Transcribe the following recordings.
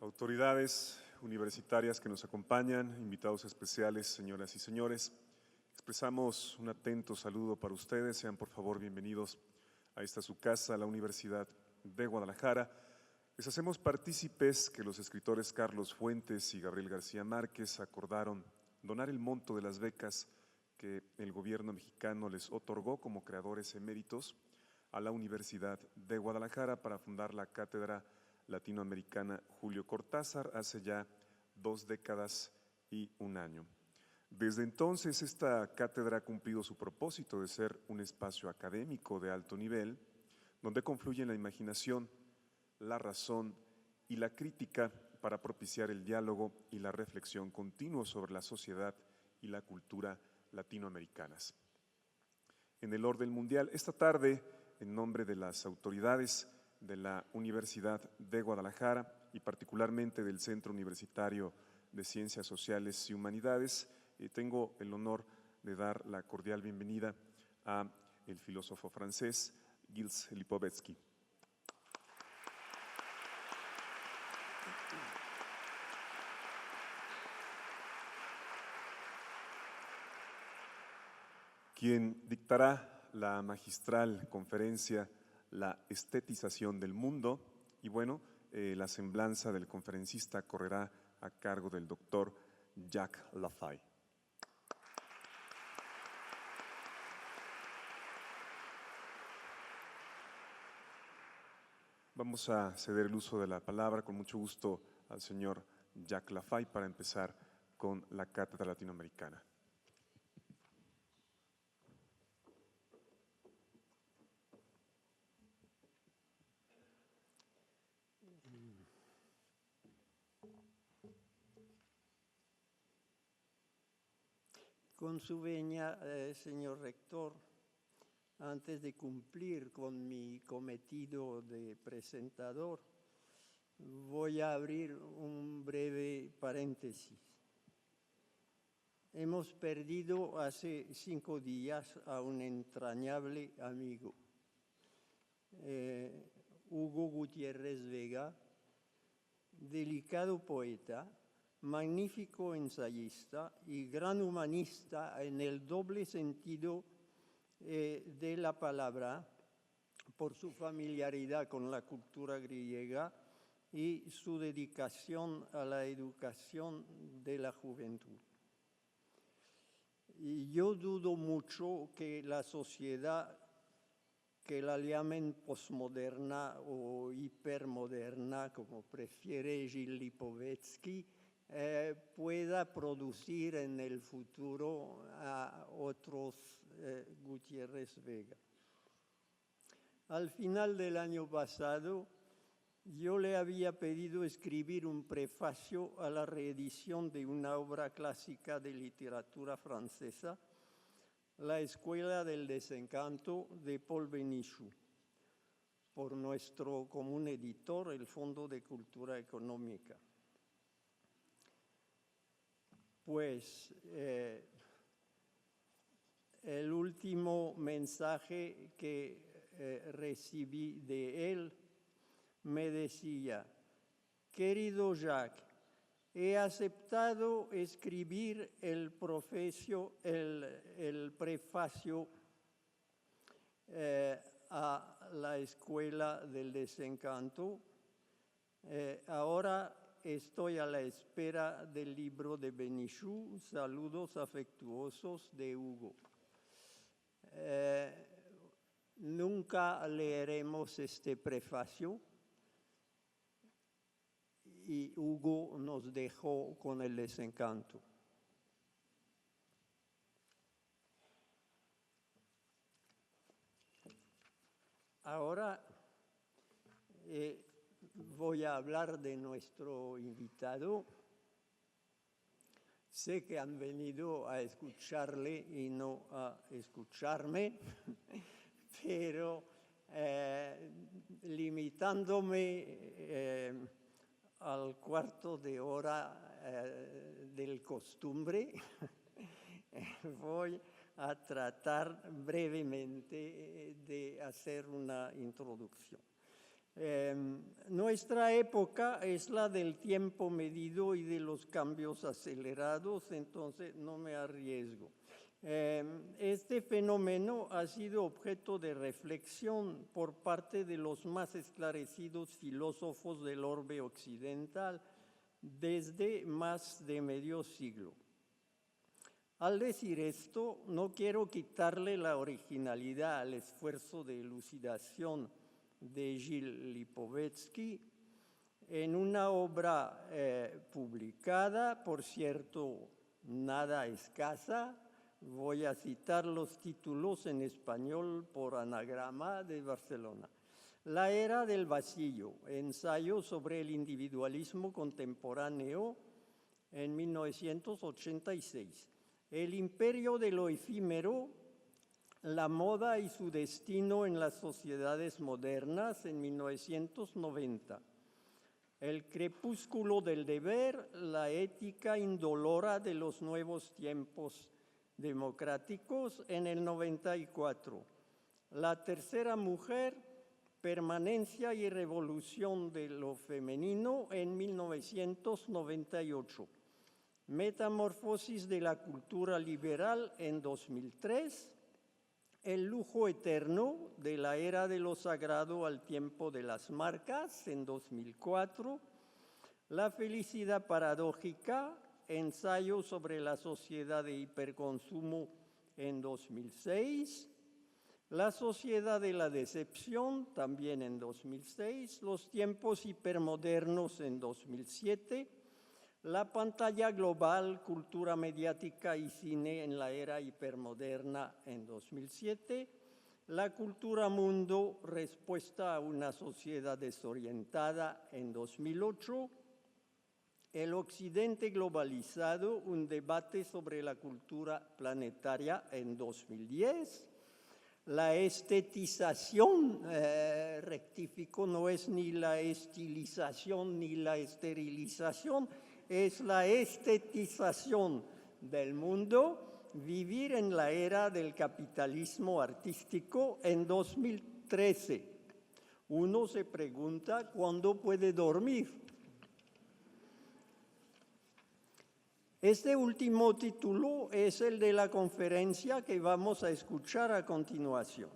autoridades universitarias que nos acompañan, invitados especiales, señoras y señores, expresamos un atento saludo para ustedes. Sean por favor bienvenidos a esta su casa, la Universidad de Guadalajara. Les hacemos partícipes que los escritores Carlos Fuentes y Gabriel García Márquez acordaron donar el monto de las becas que el gobierno mexicano les otorgó como creadores eméritos a la Universidad de Guadalajara para fundar la Cátedra Latinoamericana Julio Cortázar hace ya 2 décadas y 1 año. Desde entonces, esta cátedra ha cumplido su propósito de ser un espacio académico de alto nivel, donde confluyen la imaginación, la razón y la crítica para propiciar el diálogo y la reflexión continuo sobre la sociedad y la cultura latinoamericanas. En el orden mundial, esta tarde, en nombre de las autoridades de la Universidad de Guadalajara y particularmente del Centro Universitario de Ciencias Sociales y Humanidades, tengo el honor de dar la cordial bienvenida a el filósofo francés Gilles Lipovetsky. Quien dictará la magistral conferencia La estetización del mundo, y bueno, la semblanza del conferencista correrá a cargo del doctor Jacques Lafay. Vamos a ceder el uso de la palabra con mucho gusto al señor Jacques Lafay para empezar con la Cátedra Latinoamericana. Con su venia, señor rector, antes de cumplir con mi cometido de presentador, voy a abrir un breve paréntesis. Hemos perdido hace 5 días a un entrañable amigo, Hugo Gutiérrez Vega, delicado poeta, magnífico ensayista y gran humanista en el doble sentido de la palabra, por su familiaridad con la cultura griega y su dedicación a la educación de la juventud. Y yo dudo mucho que la sociedad, que la llamen posmoderna o hipermoderna, como prefiere Gilles Lipovetsky, pueda producir en el futuro a otros Gutiérrez Vega. Al final del año pasado, yo le había pedido escribir un prefacio a la reedición de una obra clásica de literatura francesa, La Escuela del Desencanto, de Paul Bénichou, por nuestro común editor, el Fondo de Cultura Económica. Pues el último mensaje que recibí de él me decía: querido Jacques, he aceptado escribir el prefacio a la Escuela del Desencanto. Ahora estoy a la espera del libro de Bénichou. Saludos afectuosos de Hugo. Nunca leeremos este prefacio y Hugo nos dejó con el desencanto. Ahora voy a hablar de nuestro invitado. Sé que han venido a escucharle y no a escucharme, pero limitándome al cuarto de hora del costumbre, voy a tratar brevemente de hacer una introducción. Nuestra época es la del tiempo medido y de los cambios acelerados, entonces no me arriesgo. Este fenómeno ha sido objeto de reflexión por parte de los más esclarecidos filósofos del orbe occidental desde más de medio siglo. Al decir esto, no quiero quitarle la originalidad al esfuerzo de elucidación de Gilles Lipovetsky en una obra publicada, por cierto, nada escasa. Voy a citar los títulos en español por anagrama de Barcelona. La era del vacío, ensayo sobre el individualismo contemporáneo en 1986. El imperio de lo efímero, la moda y su destino en las sociedades modernas en 1990. El crepúsculo del deber, la ética indolora de los nuevos tiempos democráticos en el 94. La tercera mujer, permanencia y revolución de lo femenino en 1998. Metamorfosis de la cultura liberal en 2003. El lujo eterno de la era de lo sagrado al tiempo de las marcas en 2004. La felicidad paradójica, ensayo sobre la sociedad de hiperconsumo en 2006. La sociedad de la decepción, también en 2006. Los tiempos hipermodernos en 2007. La pantalla global, cultura mediática y cine en la era hipermoderna en 2007. La cultura mundo, respuesta a una sociedad desorientada en 2008. El occidente globalizado, un debate sobre la cultura planetaria en 2010. La estetización, rectifico, no es ni la estilización ni la esterilización, es la estetización del mundo, vivir en la era del capitalismo artístico en 2013. Uno se pregunta cuándo puede dormir. Este último título es el de la conferencia que vamos a escuchar a continuación.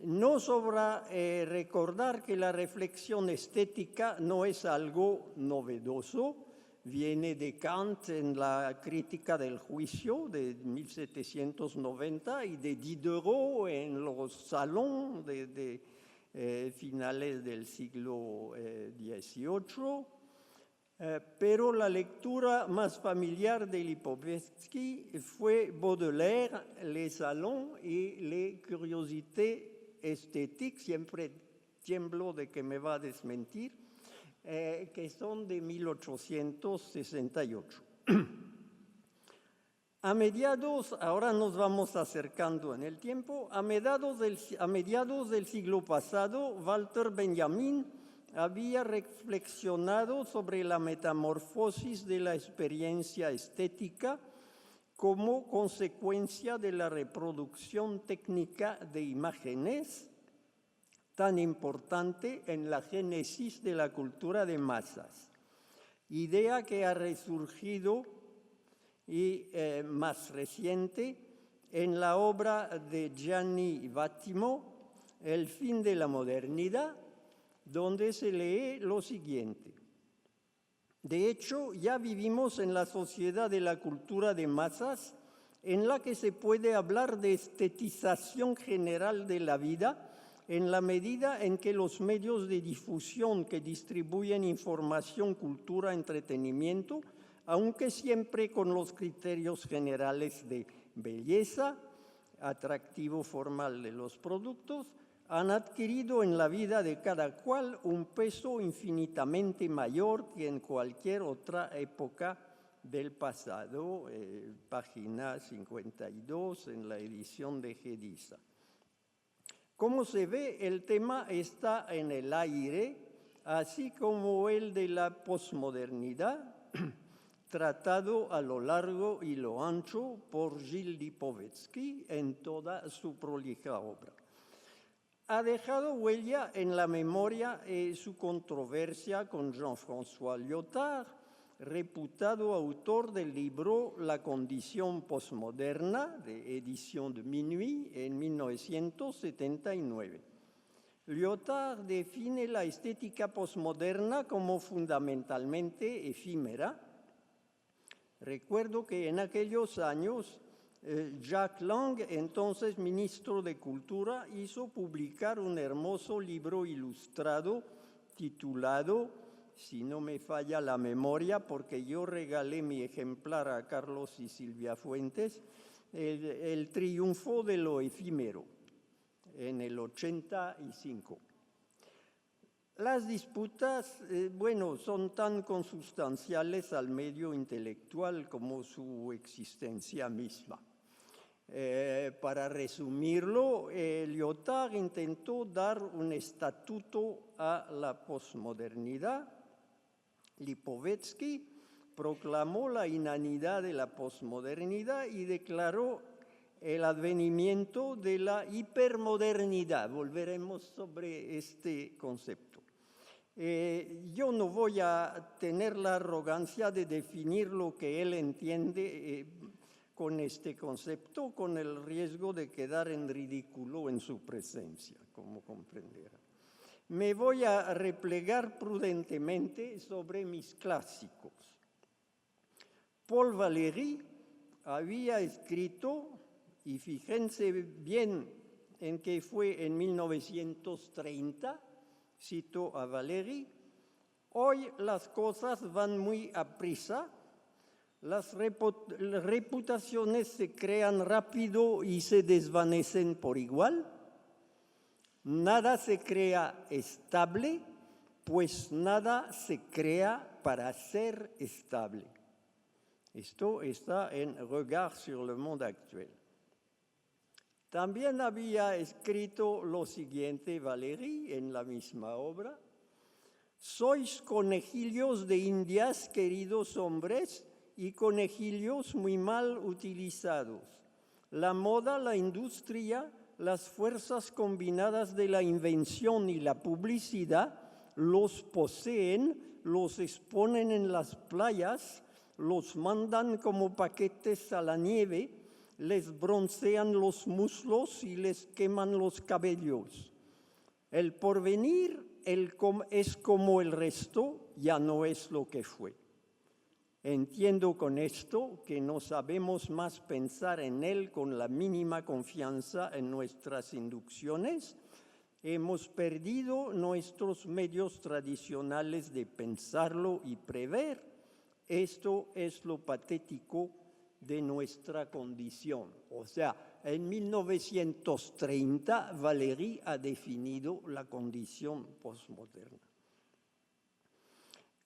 No sobra recordar que la reflexión estética no es algo novedoso. Viene de Kant en la Crítica del Juicio de 1790 y de Diderot en los salons de finales del siglo XVIII. Pero la lectura más familiar de Lipovetsky fue Baudelaire, Les Salons y Les Curiosités Esthétiques, siempre tiemblo de que me va a desmentir, que son de 1868. A mediados, ahora nos vamos acercando en el tiempo, a mediados del siglo pasado, Walter Benjamin había reflexionado sobre la metamorfosis de la experiencia estética como consecuencia de la reproducción técnica de imágenes, tan importante en la génesis de la cultura de masas, idea que ha resurgido y más reciente en la obra de Gianni Vattimo, El fin de la modernidad, donde se lee lo siguiente. De hecho, ya vivimos en la sociedad de la cultura de masas, en la que se puede hablar de estetización general de la vida, en la medida en que los medios de difusión que distribuyen información, cultura, entretenimiento, aunque siempre con los criterios generales de belleza, atractivo formal de los productos, han adquirido en la vida de cada cual un peso infinitamente mayor que en cualquier otra época del pasado, página 52 en la edición de Gediza. Como se ve, el tema está en el aire, así como el de la posmodernidad, tratado a lo largo y lo ancho por Gilles Lipovetsky en toda su prolija obra. ha dejado huella en la memoria su controversia con Jean-François Lyotard, reputado autor del libro La condición postmoderna, de edición de Minuit, en 1979. Lyotard define la estética postmoderna como fundamentalmente efímera. Recuerdo que en aquellos años Jacques Lang, entonces ministro de Cultura, hizo publicar un hermoso libro ilustrado titulado, si no me falla la memoria, porque yo regalé mi ejemplar a Carlos y Silvia Fuentes, El triunfo de lo efímero, en el 85. Las disputas, son tan consustanciales al medio intelectual como su existencia misma. Para resumirlo, Lyotard intentó dar un estatuto a la posmodernidad. Lipovetsky proclamó la inanidad de la posmodernidad y declaró el advenimiento de la hipermodernidad. Volveremos sobre este concepto. Yo no voy a tener la arrogancia de definir lo que él entiende con este concepto, con el riesgo de quedar en ridículo en su presencia, como comprenderá. Me voy a replegar prudentemente sobre mis clásicos. Paul Valéry había escrito, y fíjense bien en que fue en 1930, cito a Valéry, hoy las cosas van muy aprisa, las reputaciones se crean rápido y se desvanecen por igual. Nada se crea estable, pues nada se crea para ser estable. Esto está en Regard sur le monde actuel. También había escrito lo siguiente Valéry en la misma obra. Sois conejillos de indias, queridos hombres, y conejillos muy mal utilizados. La moda, la industria, las fuerzas combinadas de la invención y la publicidad los poseen, los exponen en las playas, los mandan como paquetes a la nieve, les broncean los muslos y les queman los cabellos. El porvenir es como el resto, ya no es lo que fue. Entiendo con esto que no sabemos más pensar en él con la mínima confianza en nuestras inducciones. Hemos perdido nuestros medios tradicionales de pensarlo y prever. Esto es lo patético de nuestra condición. O sea, en 1930 Valéry ha definido la condición postmoderna.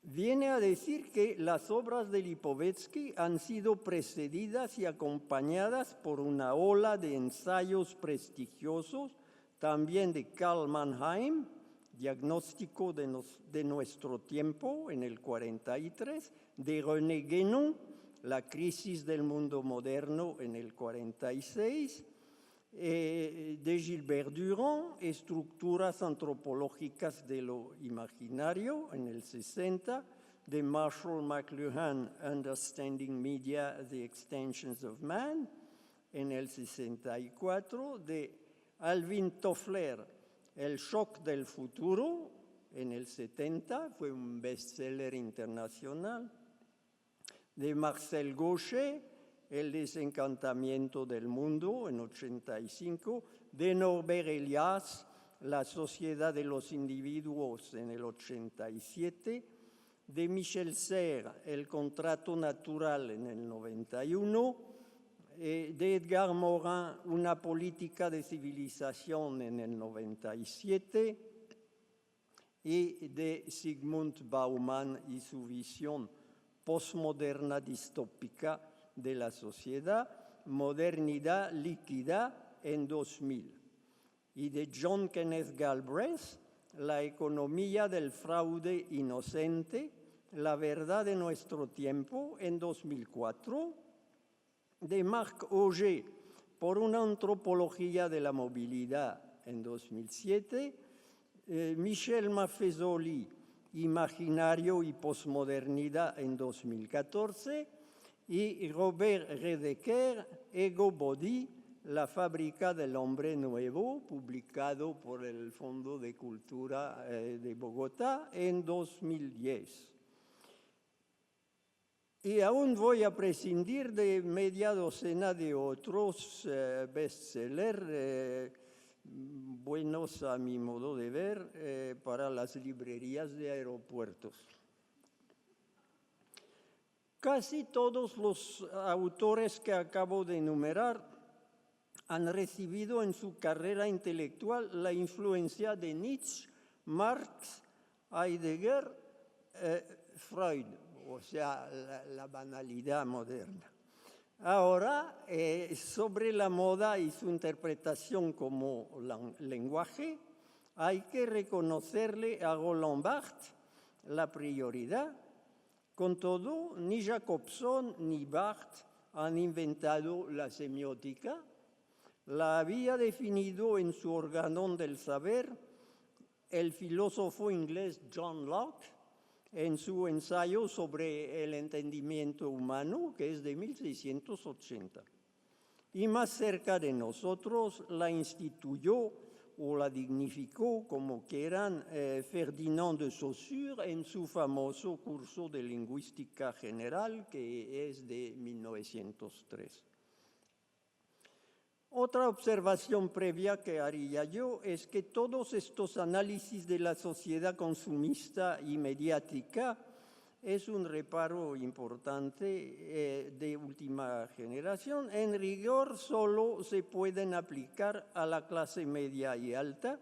Viene a decir que las obras de Lipovetsky han sido precedidas y acompañadas por una ola de ensayos prestigiosos, también de Karl Mannheim, Diagnóstico de nuestro tiempo, en el 43, de René Guénon, La crisis del mundo moderno, en el 46, de Gilbert Durand, Estructuras antropológicas de lo imaginario, en el 60, de Marshall McLuhan, Understanding Media, The Extensions of Man, en el 64, de Alvin Toffler, El shock del futuro, en el 70, fue un bestseller internacional, de Marcel Gauchet, El desencantamiento del mundo, en 85, de Norbert Elias, La sociedad de los individuos, en el 87, de Michel Serres, El contrato natural, en el 91, de Edgar Morin, Una política de civilización, en el 97, y de Zygmunt Bauman y su visión postmoderna distópica de la sociedad, Modernidad líquida, en 2000, y de John Kenneth Galbraith, La economía del fraude inocente, La verdad de nuestro tiempo, en 2004, de Marc Augé, Por una antropología de la movilidad, en 2007, Michel Maffezoli, Imaginario y Posmodernidad en 2014, y Robert Redeker, Ego Body, La fábrica del hombre nuevo, publicado por el Fondo de Cultura de Bogotá en 2010. Y aún voy a prescindir de media docena de otros bestsellers buenos a mi modo de ver para las librerías de aeropuertos. Casi todos los autores que acabo de enumerar han recibido en su carrera intelectual la influencia de Nietzsche, Marx, Heidegger, Freud, o sea, la banalidad moderna. Ahora, sobre la moda y su interpretación como lenguaje, hay que reconocerle a Roland Barthes la prioridad. Con todo, ni Jacobson ni Barthes han inventado la semiótica. La había definido en su Organón del Saber el filósofo inglés John Locke en su ensayo sobre el entendimiento humano, que es de 1680. Y más cerca de nosotros la instituyó o la dignificó, como quieran, Ferdinand de Saussure en su famoso curso de lingüística general, que es de 1903. Otra observación previa que haría yo es que todos estos análisis de la sociedad consumista y mediática es un reparo importante de última generación. En rigor solo se pueden aplicar a la clase media y alta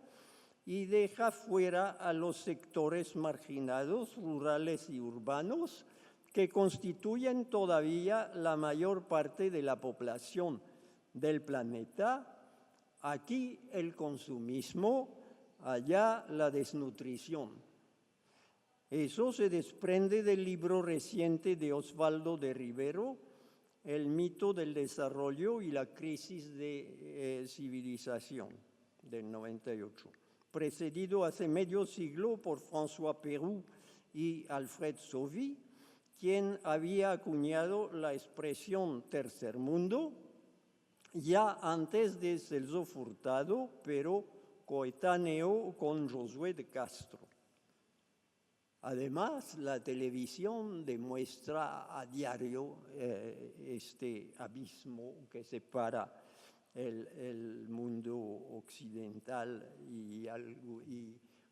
y deja fuera a los sectores marginados, rurales y urbanos, que constituyen todavía la mayor parte de la población del planeta. Aquí el consumismo, allá la desnutrición. Eso se desprende del libro reciente de Osvaldo de Rivero, El mito del desarrollo y la crisis de civilización, del 98, precedido hace medio siglo por François Perroux y Alfred Sauvy, quien había acuñado la expresión tercer mundo ya antes de Celso Furtado, pero coetáneo con Josué de Castro. Además, la televisión demuestra a diario este abismo que separa el mundo occidental y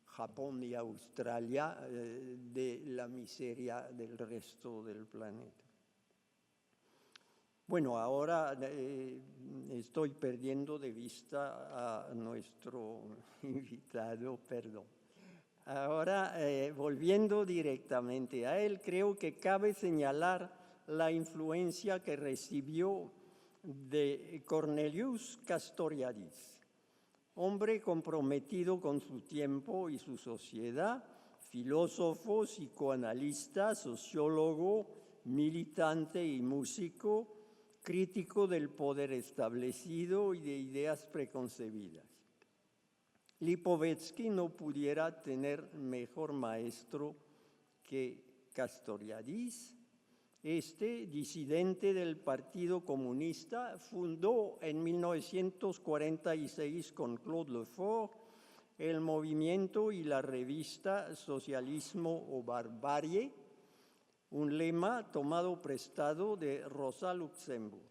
Japón y Australia de la miseria del resto del planeta. Bueno, ahora estoy perdiendo de vista a nuestro invitado, perdón. Ahora, volviendo directamente a él, creo que cabe señalar la influencia que recibió de Cornelius Castoriadis, hombre comprometido con su tiempo y su sociedad, filósofo, psicoanalista, sociólogo, militante y músico, crítico del poder establecido y de ideas preconcebidas. Lipovetsky no pudiera tener mejor maestro que Castoriadis. Este, disidente del Partido Comunista, fundó en 1946 con Claude Lefort el movimiento y la revista Socialismo o Barbarie, un lema tomado prestado de Rosa Luxemburg.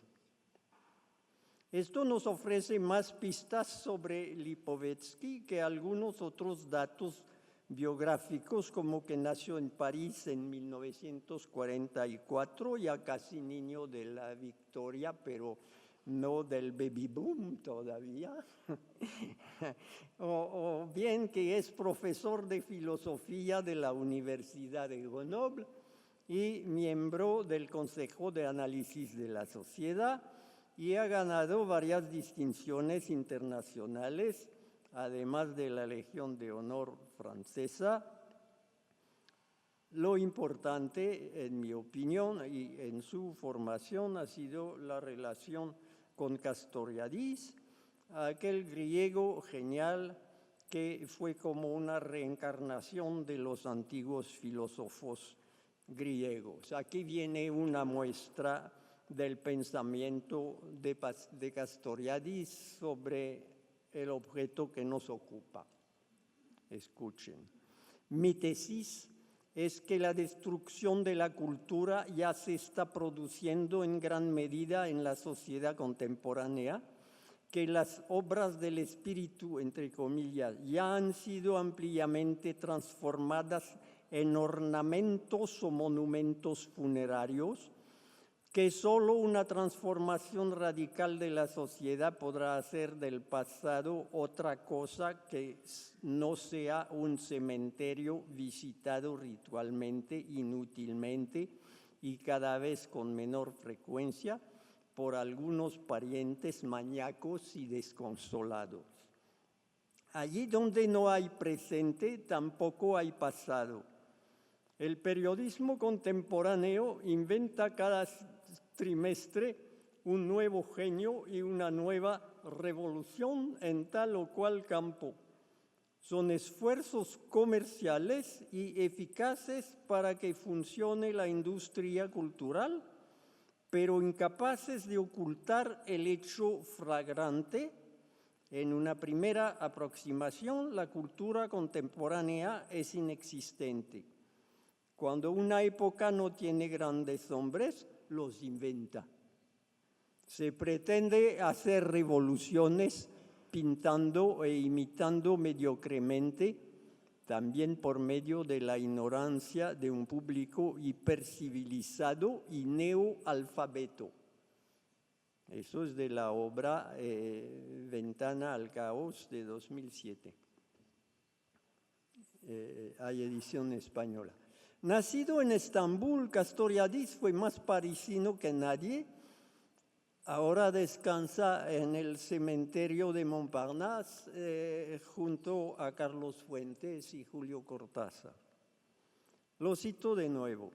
Esto nos ofrece más pistas sobre Lipovetsky que algunos otros datos biográficos, como que nació en París en 1944, ya casi niño de la Victoria, pero no del baby boom todavía, o bien que es profesor de filosofía de la Universidad de Grenoble y miembro del Consejo de Análisis de la Sociedad, y ha ganado varias distinciones internacionales, además de la Legión de Honor francesa. Lo importante, en mi opinión, y en su formación, ha sido la relación con Castoriadis, aquel griego genial que fue como una reencarnación de los antiguos filósofos griegos. Aquí viene una muestra del pensamiento de Castoriadis sobre el objeto que nos ocupa. Escuchen. Mi tesis es que la destrucción de la cultura ya se está produciendo en gran medida en la sociedad contemporánea, que las obras del espíritu, entre comillas, ya han sido ampliamente transformadas en ornamentos o monumentos funerarios, que solo una transformación radical de la sociedad podrá hacer del pasado otra cosa que no sea un cementerio visitado ritualmente, inútilmente y cada vez con menor frecuencia por algunos parientes maníacos y desconsolados. Allí donde no hay presente, tampoco hay pasado. El periodismo contemporáneo inventa cada trimestre un nuevo genio y una nueva revolución en tal o cual campo. Son esfuerzos comerciales y eficaces para que funcione la industria cultural, pero incapaces de ocultar el hecho flagrante. En una primera aproximación, la cultura contemporánea es inexistente. Cuando una época no tiene grandes hombres, los inventa. Se pretende hacer revoluciones pintando e imitando mediocremente, también por medio de la ignorancia de un público hipercivilizado y neoalfabeto. Eso es de la obra Ventana al Caos de 2007. Hay edición española. Nacido en Estambul, Castoriadis fue más parisino que nadie. Ahora descansa en el cementerio de Montparnasse junto a Carlos Fuentes y Julio Cortázar. Lo cito de nuevo.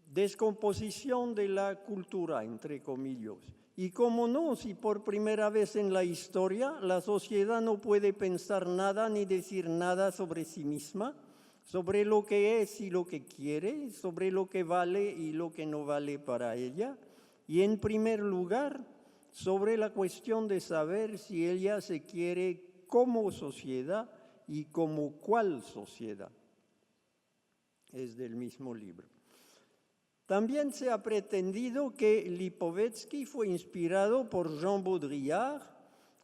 Descomposición de la cultura, entre comillas. Y cómo no, si por primera vez en la historia la sociedad no puede pensar nada ni decir nada sobre sí misma, sobre lo que es y lo que quiere, sobre lo que vale y lo que no vale para ella, y en primer lugar, sobre la cuestión de saber si ella se quiere como sociedad y como cuál sociedad. Es del mismo libro. También se ha pretendido que Lipovetsky fue inspirado por Jean Baudrillard,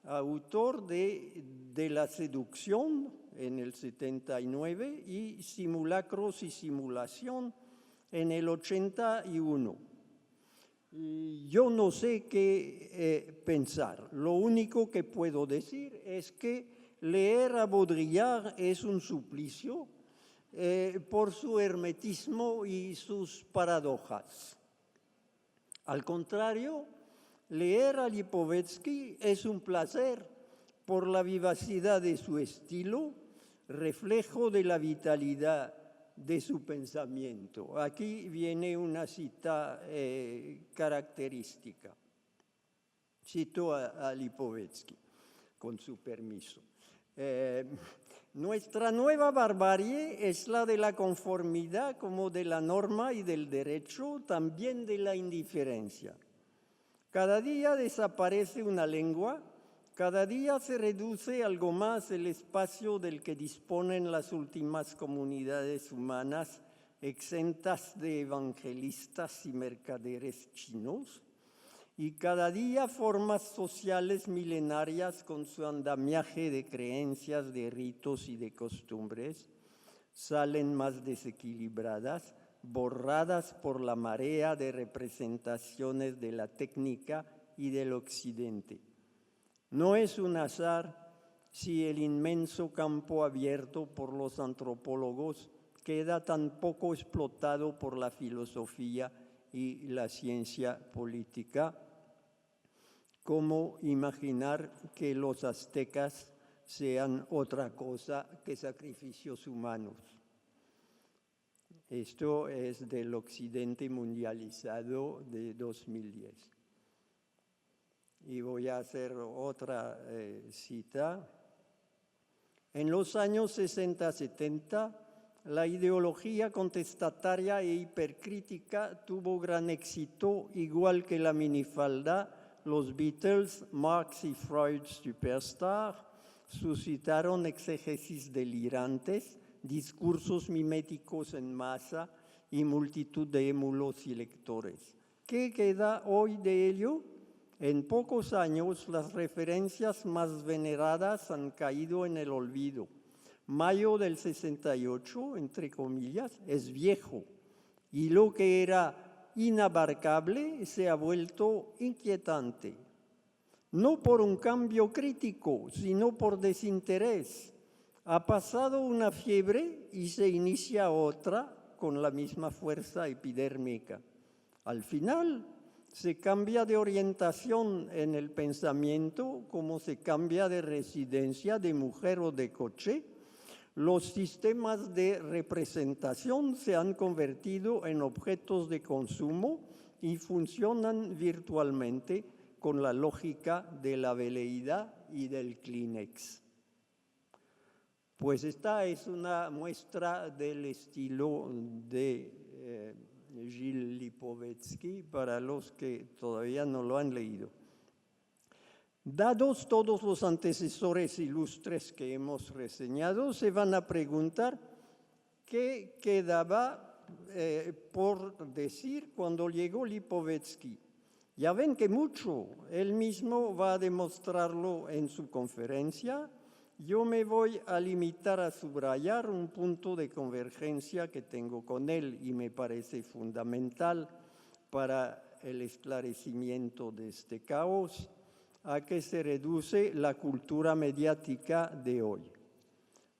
autor de La seducción en el 79 y Simulacros y simulación en el 81. Yo no sé qué pensar. Lo único que puedo decir es que leer a Baudrillard es un suplicio por su hermetismo y sus paradojas. Al contrario, leer a Lipovetsky es un placer por la vivacidad de su estilo, reflejo de la vitalidad de su pensamiento. Aquí viene una cita característica. Cito a Lipovetsky, con su permiso. Nuestra nueva barbarie es la de la conformidad como de la norma y del derecho, también de la indiferencia. Cada día desaparece una lengua, cada día se reduce algo más el espacio del que disponen las últimas comunidades humanas exentas de evangelistas y mercaderes chinos, y cada día formas sociales milenarias con su andamiaje de creencias, de ritos y de costumbres salen más desequilibradas, borradas por la marea de representaciones de la técnica y del occidente. No es un azar si el inmenso campo abierto por los antropólogos queda tan poco explotado por la filosofía y la ciencia política. ¿Cómo imaginar que los aztecas sean otra cosa que sacrificios humanos? Esto es del Occidente mundializado de 2010. y voy a hacer otra cita. En los años 60-70, la ideología contestataria e hipercrítica tuvo gran éxito, igual que la minifalda. Los Beatles, Marx y Freud Superstar, suscitaron exégesis delirantes, discursos miméticos en masa y multitud de émulos y lectores. ¿Qué queda hoy de ello? En pocos años, las referencias más veneradas han caído en el olvido. Mayo del 68, entre comillas, es viejo, y lo que era inabarcable se ha vuelto inquietante. No por un cambio crítico, sino por desinterés. Ha pasado una fiebre y se inicia otra con la misma fuerza epidérmica. Al final, se cambia de orientación en el pensamiento como se cambia de residencia, de mujer o de coche. Los sistemas de representación se han convertido en objetos de consumo y funcionan virtualmente con la lógica de la veleidad y del Kleenex. Pues esta es una muestra del estilo de Gilles Lipovetsky, para los que todavía no lo han leído. Dados todos los antecesores ilustres que hemos reseñado, se van a preguntar qué quedaba por decir cuando llegó Lipovetsky. Ya ven que mucho, él mismo va a demostrarlo en su conferencia. Yo me voy a limitar a subrayar un punto de convergencia que tengo con él y me parece fundamental para el esclarecimiento de este caos a que se reduce la cultura mediática de hoy.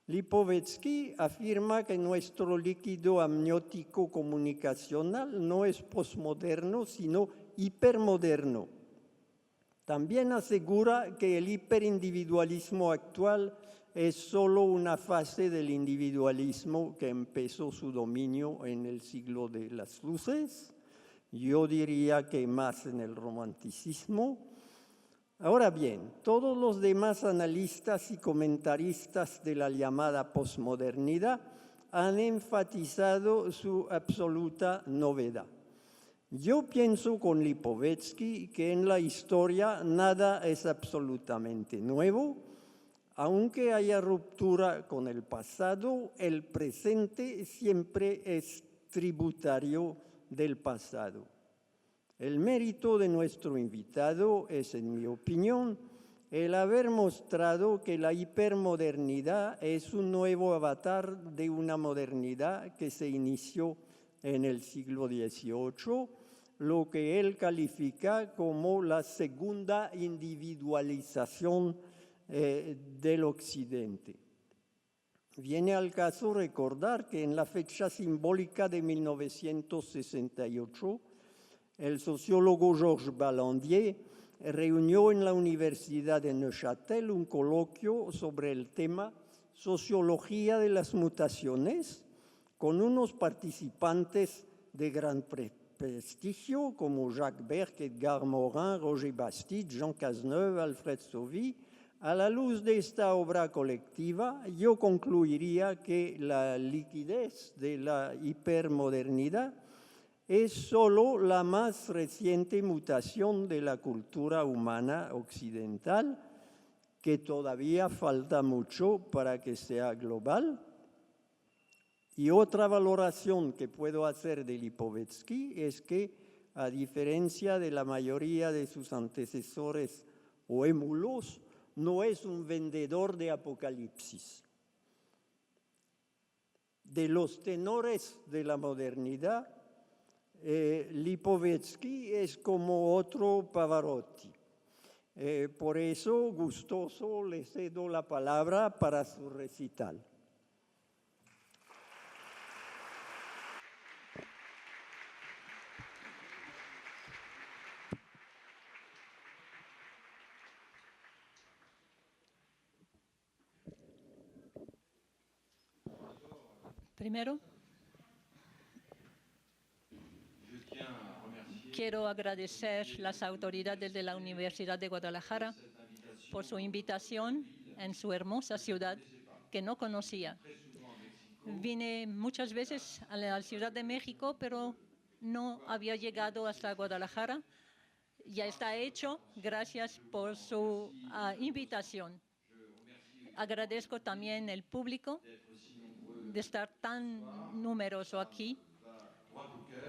Lipovetsky afirma que nuestro líquido amniótico comunicacional no es posmoderno, sino hipermoderno. También asegura que el hiperindividualismo actual es solo una fase del individualismo que empezó su dominio en el siglo de las luces. Yo diría que más en el romanticismo. Ahora bien, todos los demás analistas y comentaristas de la llamada posmodernidad han enfatizado su absoluta novedad. Yo pienso con Lipovetsky que en la historia nada es absolutamente nuevo. Aunque haya ruptura con el pasado, el presente siempre es tributario del pasado. El mérito de nuestro invitado es, en mi opinión, el haber mostrado que la hipermodernidad es un nuevo avatar de una modernidad que se inició en el siglo XVIII, lo que él califica como la segunda individualización del Occidente. Viene al caso recordar que en la fecha simbólica de 1968, el sociólogo Georges Ballandier reunió en la Universidad de Neuchâtel un coloquio sobre el tema Sociología de las mutaciones, con unos participantes de gran prestigio como Jacques Beck, Edgar Morin, Roger Bastide, Jean Cazeneuve, Alfred Sauvy. A la luz de esta obra colectiva, yo concluiría que la liquidez de la hipermodernidad es solo la más reciente mutación de la cultura humana occidental, que todavía falta mucho para que sea global. Y otra valoración que puedo hacer de Lipovetsky es que, a diferencia de la mayoría de sus antecesores o émulos, no es un vendedor de apocalipsis. De los tenores de la modernidad, Lipovetsky es como otro Pavarotti. Por eso, gustoso, le cedo la palabra para su recital. Primero, Quiero agradecer a las autoridades de la Universidad de Guadalajara por su invitación en su hermosa ciudad que no conocía. Vine muchas veces a la Ciudad de México, pero no había llegado hasta Guadalajara. Ya está hecho. Gracias por su invitación. Agradezco también al público de estar tan numeroso aquí.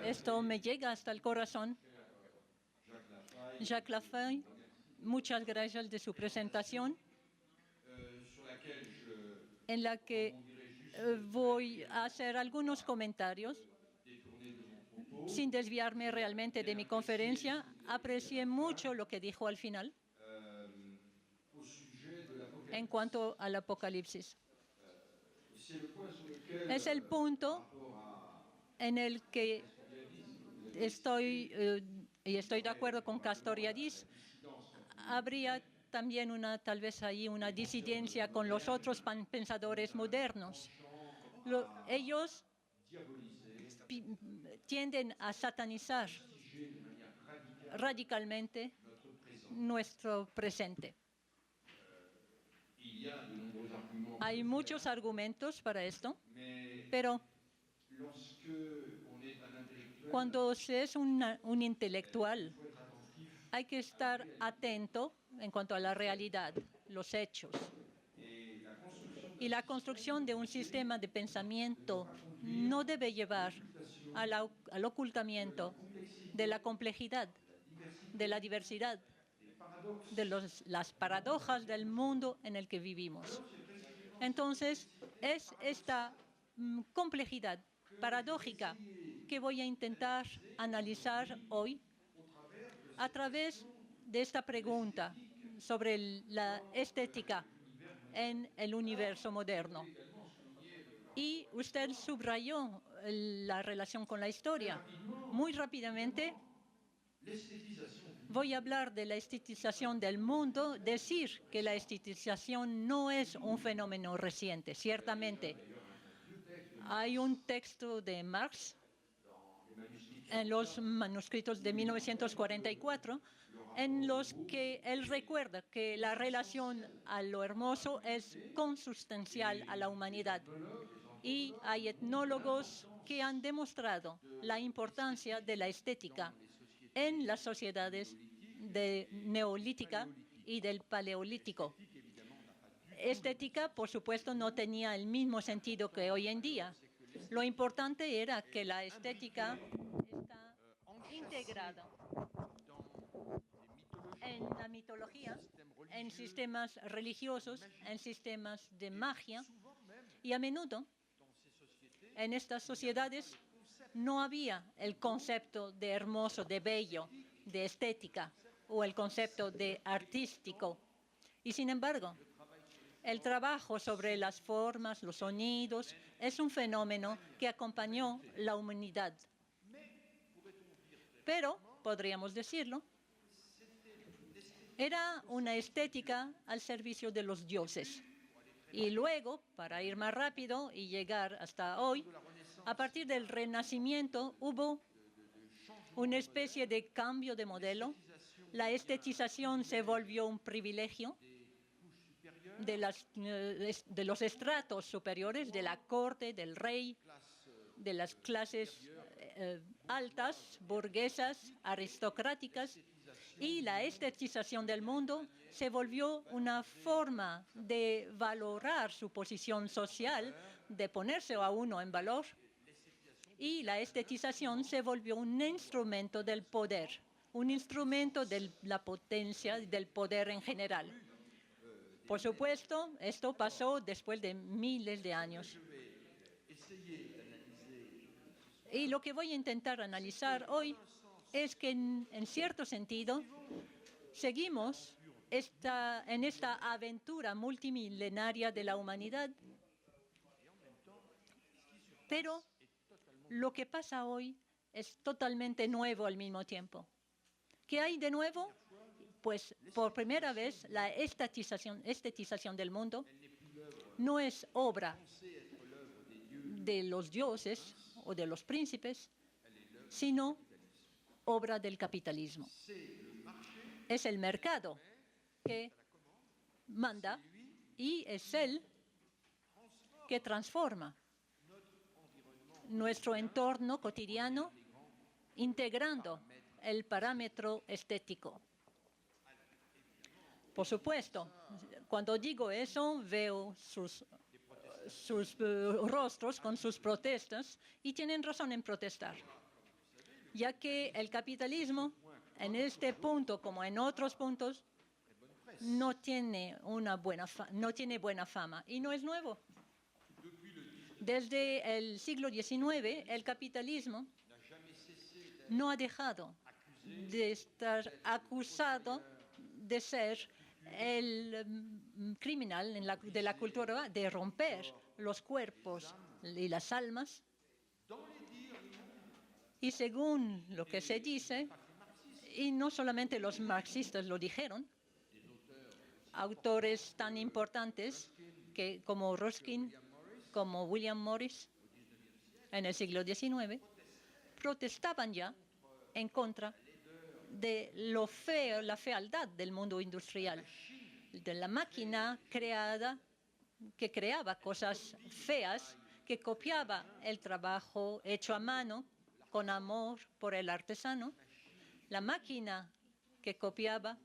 Esto me llega hasta el corazón. Jacques Lafay, muchas gracias de su presentación, en la que voy a hacer algunos comentarios. Sin desviarme realmente de mi conferencia, aprecié mucho lo que dijo al final en cuanto al Apocalipsis. Es el punto en el que estoy de acuerdo con Castoriadis. Habría también tal vez ahí una disidencia con los otros pensadores modernos. Ellos tienden a satanizar radicalmente nuestro presente. Hay muchos argumentos para esto, pero cuando se es un intelectual, hay que estar atento en cuanto a la realidad, los hechos. Y la construcción de un sistema de pensamiento no debe llevar al ocultamiento de la complejidad, de la diversidad, de las paradojas del mundo en el que vivimos. Entonces, es esta complejidad paradójica que voy a intentar analizar hoy a través de esta pregunta sobre la estética en el universo moderno. Y usted subrayó la relación con la historia. Muy rápidamente voy a hablar de la estetización del mundo, decir que la estetización no es un fenómeno reciente. Ciertamente, hay un texto de Marx en los manuscritos de 1944 en los que él recuerda que la relación a lo hermoso es consustancial a la humanidad. Y hay etnólogos que han demostrado la importancia de la estética en las sociedades neolítica y del paleolítico. Estética, por supuesto, no tenía el mismo sentido que hoy en día. Lo importante era que la estética está integrada en la mitología, en sistemas religiosos, en sistemas de magia, y a menudo en estas sociedades no había el concepto de hermoso, de bello, de estética o el concepto de artístico. Y sin embargo, el trabajo sobre las formas, los sonidos, es un fenómeno que acompañó la humanidad. Pero, podríamos decirlo, era una estética al servicio de los dioses. Y luego, para ir más rápido y llegar hasta hoy, a partir del Renacimiento hubo una especie de cambio de modelo. La estetización se volvió un privilegio de los estratos superiores, de la corte, del rey, de las clases altas, burguesas, aristocráticas. Y la estetización del mundo se volvió una forma de valorar su posición social, de ponerse a uno en valor. Y la estetización se volvió un instrumento del poder, un instrumento de la potencia y del poder en general. Por supuesto, esto pasó después de miles de años. Y lo que voy a intentar analizar hoy es que, en cierto sentido, seguimos en esta aventura multimilenaria de la humanidad, pero lo que pasa hoy es totalmente nuevo al mismo tiempo. ¿Qué hay de nuevo? Pues, por primera vez, la estetización del mundo no es obra de los dioses o de los príncipes, sino obra del capitalismo. Es el mercado que manda y es él que transforma nuestro entorno cotidiano integrando el parámetro estético. Por supuesto, cuando digo eso, veo sus rostros con sus protestas y tienen razón en protestar, ya que el capitalismo en este punto, como en otros puntos, no tiene buena fama y no es nuevo. Desde el siglo XIX, el capitalismo no ha dejado de estar acusado de ser el criminal de la cultura, de romper los cuerpos y las almas. Y según lo que se dice, y no solamente los marxistas lo dijeron, autores tan importantes como Ruskin, como William Morris, en el siglo XIX, protestaban ya en contra de lo feo, la fealdad del mundo industrial, de la máquina que creaba cosas feas, que copiaba el trabajo hecho a mano, con amor por el artesano, la máquina que copiaba.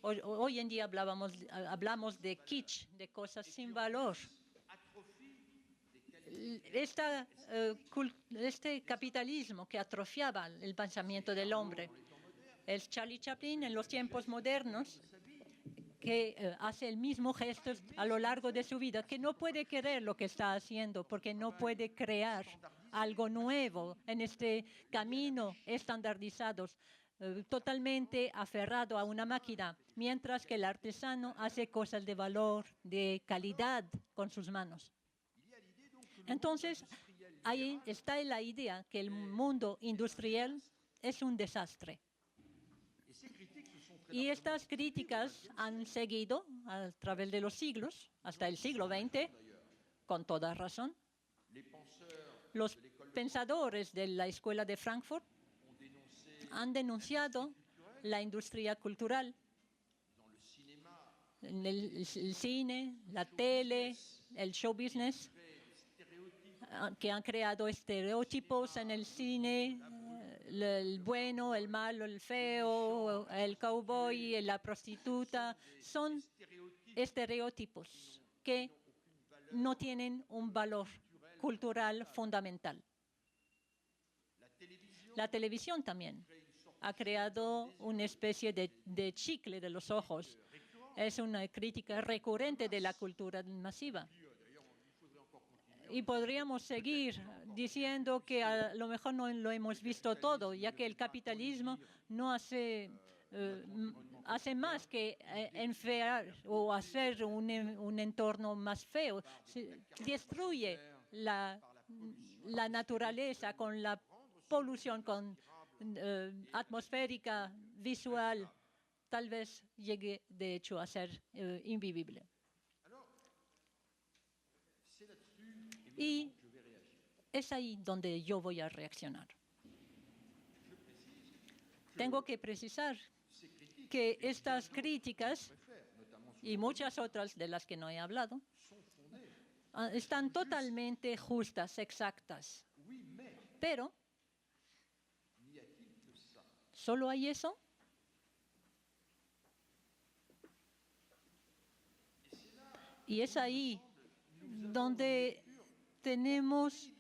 Hoy en día hablamos de kitsch, de cosas sin valor. Este capitalismo que atrofiaba el pensamiento del hombre. Es Charlie Chaplin en los tiempos modernos que hace el mismo gesto a lo largo de su vida, que no puede querer lo que está haciendo porque no puede crear algo nuevo en este camino estandardizado, totalmente aferrado a una máquina, mientras que el artesano hace cosas de valor, de calidad con sus manos. Entonces, ahí está la idea que el mundo industrial es un desastre. Y estas críticas han seguido a través de los siglos, hasta el siglo XX, con toda razón. Los pensadores de la Escuela de Frankfurt han denunciado la industria cultural, en el cine, la tele, el show business, que han creado estereotipos en el cine, el bueno, el malo, el feo, el cowboy, la prostituta. Son estereotipos que no tienen un valor cultural fundamental. La televisión también ha creado una especie de chicle de los ojos. Es una crítica recurrente de la cultura masiva. Y podríamos seguir diciendo que a lo mejor no lo hemos visto todo, ya que el capitalismo no hace más que enfriar o hacer un entorno más feo. Destruye la naturaleza con la polución atmosférica, visual. Tal vez llegue, de hecho, a ser invivible. Y es ahí donde yo voy a reaccionar. Tengo que precisar que estas críticas y muchas otras de las que no he hablado están totalmente justas, exactas. Pero, ¿solo hay eso? Y es ahí donde tenemos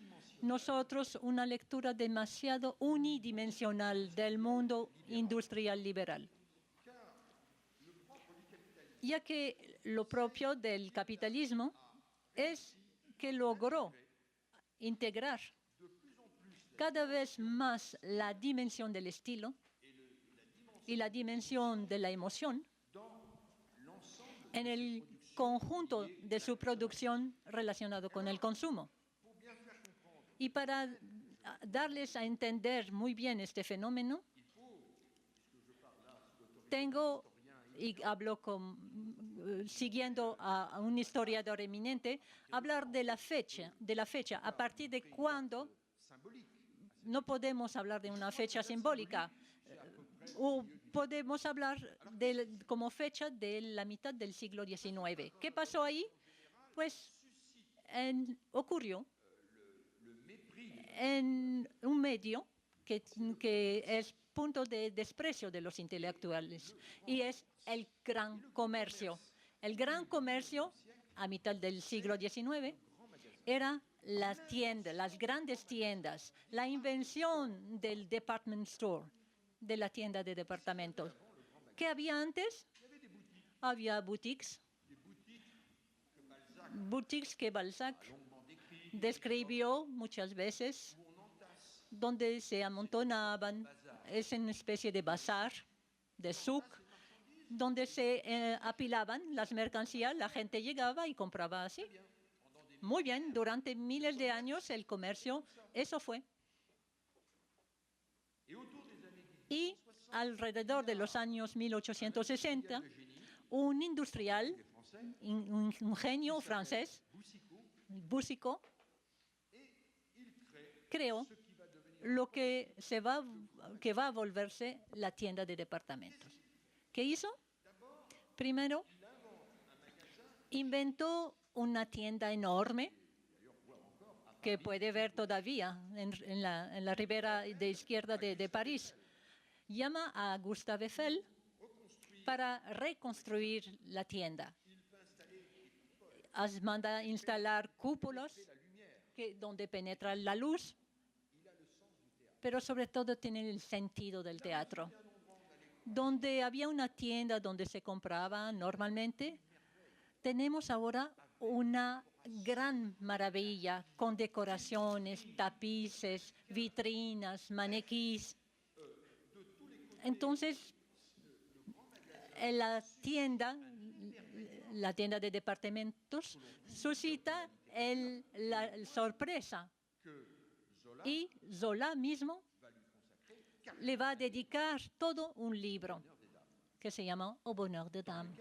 nosotros una lectura demasiado unidimensional del mundo industrial liberal, ya que lo propio del capitalismo es que logró integrar cada vez más la dimensión del estilo y la dimensión de la emoción en el conjunto de su producción relacionado con el consumo. Y para darles a entender muy bien este fenómeno, y hablo siguiendo a un historiador eminente, hablar de la fecha, a partir de cuándo no podemos hablar de una fecha simbólica, o podemos hablar como fecha de la mitad del siglo XIX. ¿Qué pasó ahí? Pues ocurrió en un medio que es punto de desprecio de los intelectuales, y es el gran comercio. El gran comercio, a mitad del siglo XIX, era las tiendas, las grandes tiendas, la invención del department store, de la tienda de departamentos. ¿Qué había antes? Había boutiques que Balzac describió muchas veces, donde se amontonaban, es una especie de bazar, de souk, donde se apilaban las mercancías, la gente llegaba y compraba así. Muy bien, durante miles de años el comercio, eso fue. Y alrededor de los años 1860, un industrial, un genio francés, Boucicaut, creó lo que va a volverse la tienda de departamentos. ¿Qué hizo? Primero, inventó una tienda enorme que puede ver todavía en la ribera de izquierda de París. Llama a Gustave Eiffel para reconstruir la tienda. Manda instalar cúpulas donde penetra la luz, pero sobre todo tiene el sentido del teatro. Donde había una tienda donde se compraba normalmente, tenemos ahora una gran maravilla con decoraciones, tapices, vitrinas, maniquís. Entonces, en la tienda de departamentos suscita la sorpresa, y Zola mismo le va a dedicar todo un libro que se llama Au bonheur des dames,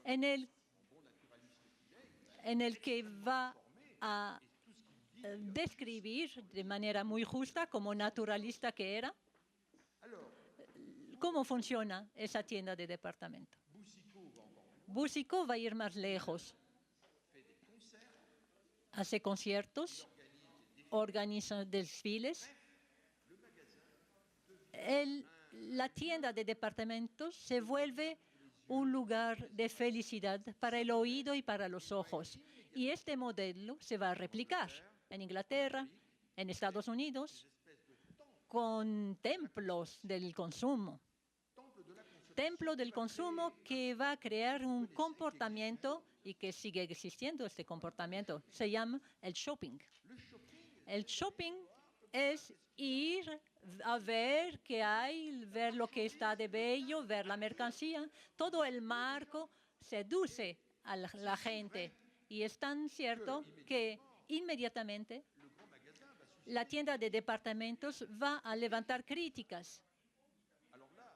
en el que va a describir de manera muy justa, como naturalista que era, cómo funciona esa tienda de departamento. Boucicaut va a ir más lejos. Hace conciertos, organiza desfiles. La tienda de departamentos se vuelve un lugar de felicidad para el oído y para los ojos. Y este modelo se va a replicar en Inglaterra, en Estados Unidos, con templos del consumo. Templo del consumo que va a crear un comportamiento y que sigue existiendo este comportamiento. Se llama el shopping. El shopping es ir a ver qué hay, ver lo que está de bello, ver la mercancía. Todo el marco seduce a la gente. Y es tan cierto que inmediatamente la tienda de departamentos va a levantar críticas.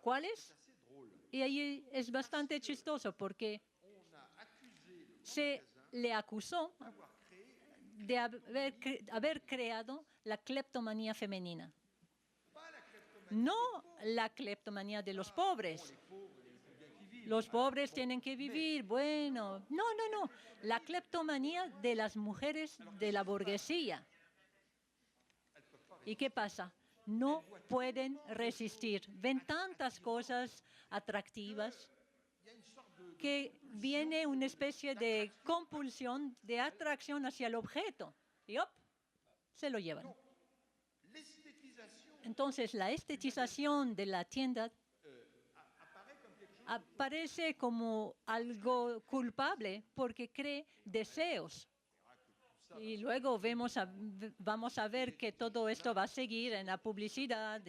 ¿Cuáles? Y ahí es bastante chistoso porque se le acusó de haber creado la cleptomanía femenina. No la cleptomanía de los pobres. Los pobres tienen que vivir, bueno. No. La cleptomanía de las mujeres de la burguesía. ¿Y qué pasa? No pueden resistir. Ven tantas cosas atractivas que viene una especie de compulsión, de atracción hacia el objeto. Y ¡op!, se lo llevan. Entonces, la estetización de la tienda aparece como algo culpable porque cree deseos. Y luego vamos a ver que todo esto va a seguir en la publicidad.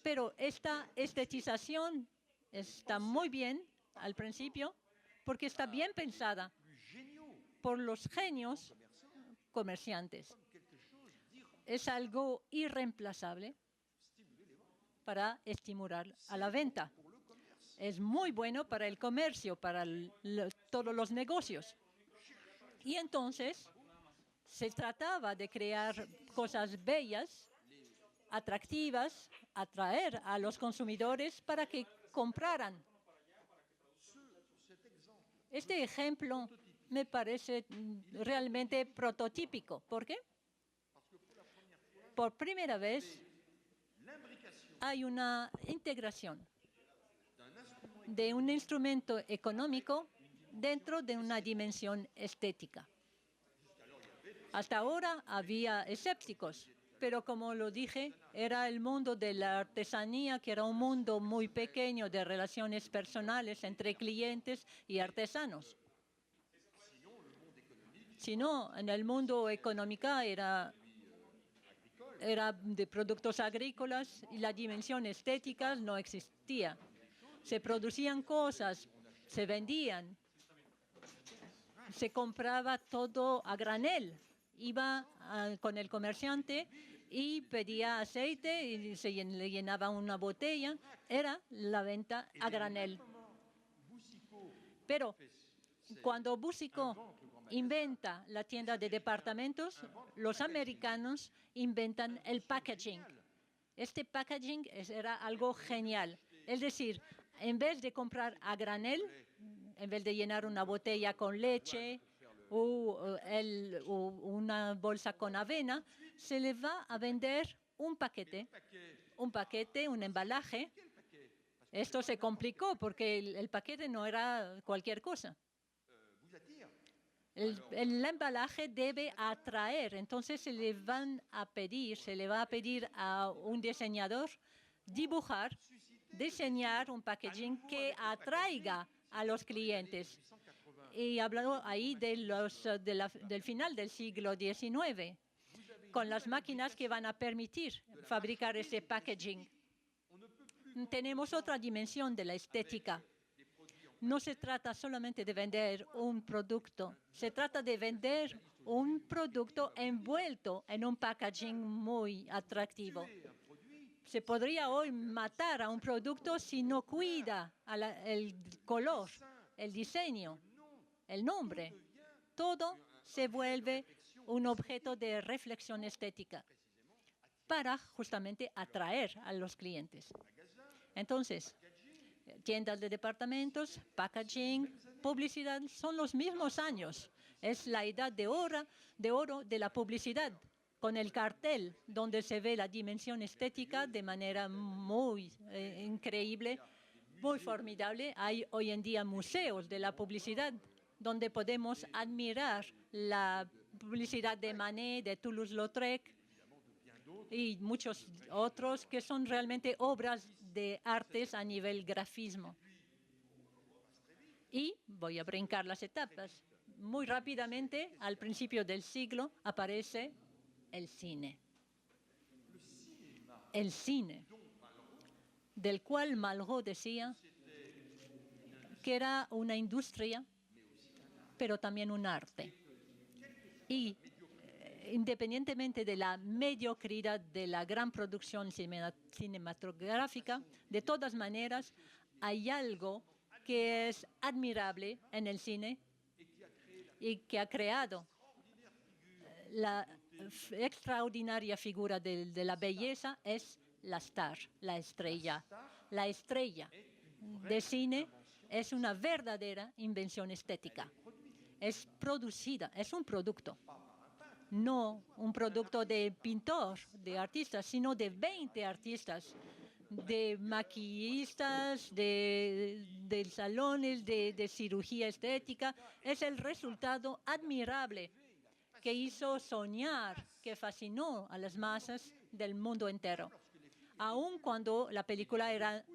Pero esta estetización está muy bien al principio porque está bien pensada por los genios comerciantes. Es algo irreemplazable para estimular a la venta. Es muy bueno para el comercio, para todos los negocios. Y entonces Se trataba de crear cosas bellas, atractivas, atraer a los consumidores para que compraran. Este ejemplo me parece realmente prototípico. ¿Por qué? Por primera vez hay una integración de un instrumento económico dentro de una dimensión estética. Hasta ahora había escépticos, pero como lo dije, era el mundo de la artesanía, que era un mundo muy pequeño de relaciones personales entre clientes y artesanos. Si no, en el mundo económico era de productos agrícolas y la dimensión estética no existía. Se producían cosas, se vendían, se compraba todo a granel. Iba con el comerciante y pedía aceite y le llenaba una botella. Era la venta a granel. Pero cuando Boucicaut inventa la tienda de departamentos, los americanos inventan el packaging. Este packaging era algo genial. Es decir, en vez de comprar a granel, en vez de llenar una botella con leche o una bolsa con avena, se le va a vender un paquete, un embalaje. Esto se complicó porque el paquete no era cualquier cosa. El embalaje debe atraer, entonces se le va a pedir a un diseñador diseñar un packaging que atraiga a los clientes. Y hablado ahí del final del siglo XIX, con las máquinas que van a permitir fabricar ese packaging. Tenemos otra dimensión de la estética. No se trata solamente de vender un producto, se trata de vender un producto envuelto en un packaging muy atractivo. Se podría hoy matar a un producto si no cuida el color, el diseño, el nombre. Todo se vuelve un objeto de reflexión estética para justamente atraer a los clientes. Entonces, tiendas de departamentos, packaging, publicidad, son los mismos años. Es la edad de oro de la publicidad, con el cartel, donde se ve la dimensión estética de manera muy increíble, muy formidable. Hay hoy en día museos de la publicidad, donde podemos admirar la publicidad de Manet, de Toulouse-Lautrec, y muchos otros que son realmente obras de artes a nivel grafismo. Y voy a brincar las etapas. Muy rápidamente, al principio del siglo, aparece el cine. El cine, del cual Malraux decía que era una industria, pero también un arte. Y independientemente de la mediocridad de la gran producción cinematográfica, de todas maneras, hay algo que es admirable en el cine y que ha creado la extraordinaria figura de la belleza, es la star, la estrella. La estrella de cine es una verdadera invención estética. Es producida, es un producto. No un producto de pintor, de artistas, sino de 20 artistas, de maquillistas, de salones de cirugía estética. Es el resultado admirable que hizo soñar, que fascinó a las masas del mundo entero, aun cuando la película era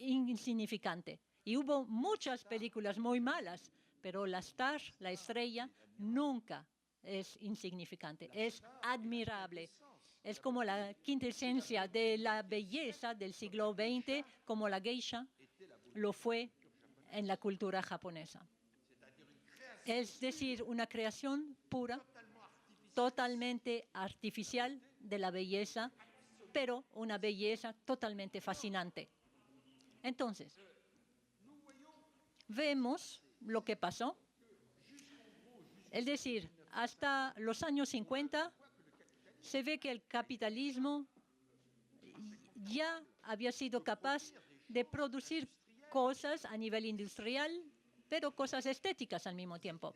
insignificante. Y hubo muchas películas muy malas, pero la star, la estrella, nunca es insignificante, es admirable. Es como la quintesencia de la belleza del siglo XX, como la geisha lo fue en la cultura japonesa. Es decir, una creación pura, totalmente artificial de la belleza, pero una belleza totalmente fascinante. Entonces, vemos lo que pasó. Es decir, hasta los años 50 se ve que el capitalismo ya había sido capaz de producir cosas a nivel industrial, pero cosas estéticas al mismo tiempo.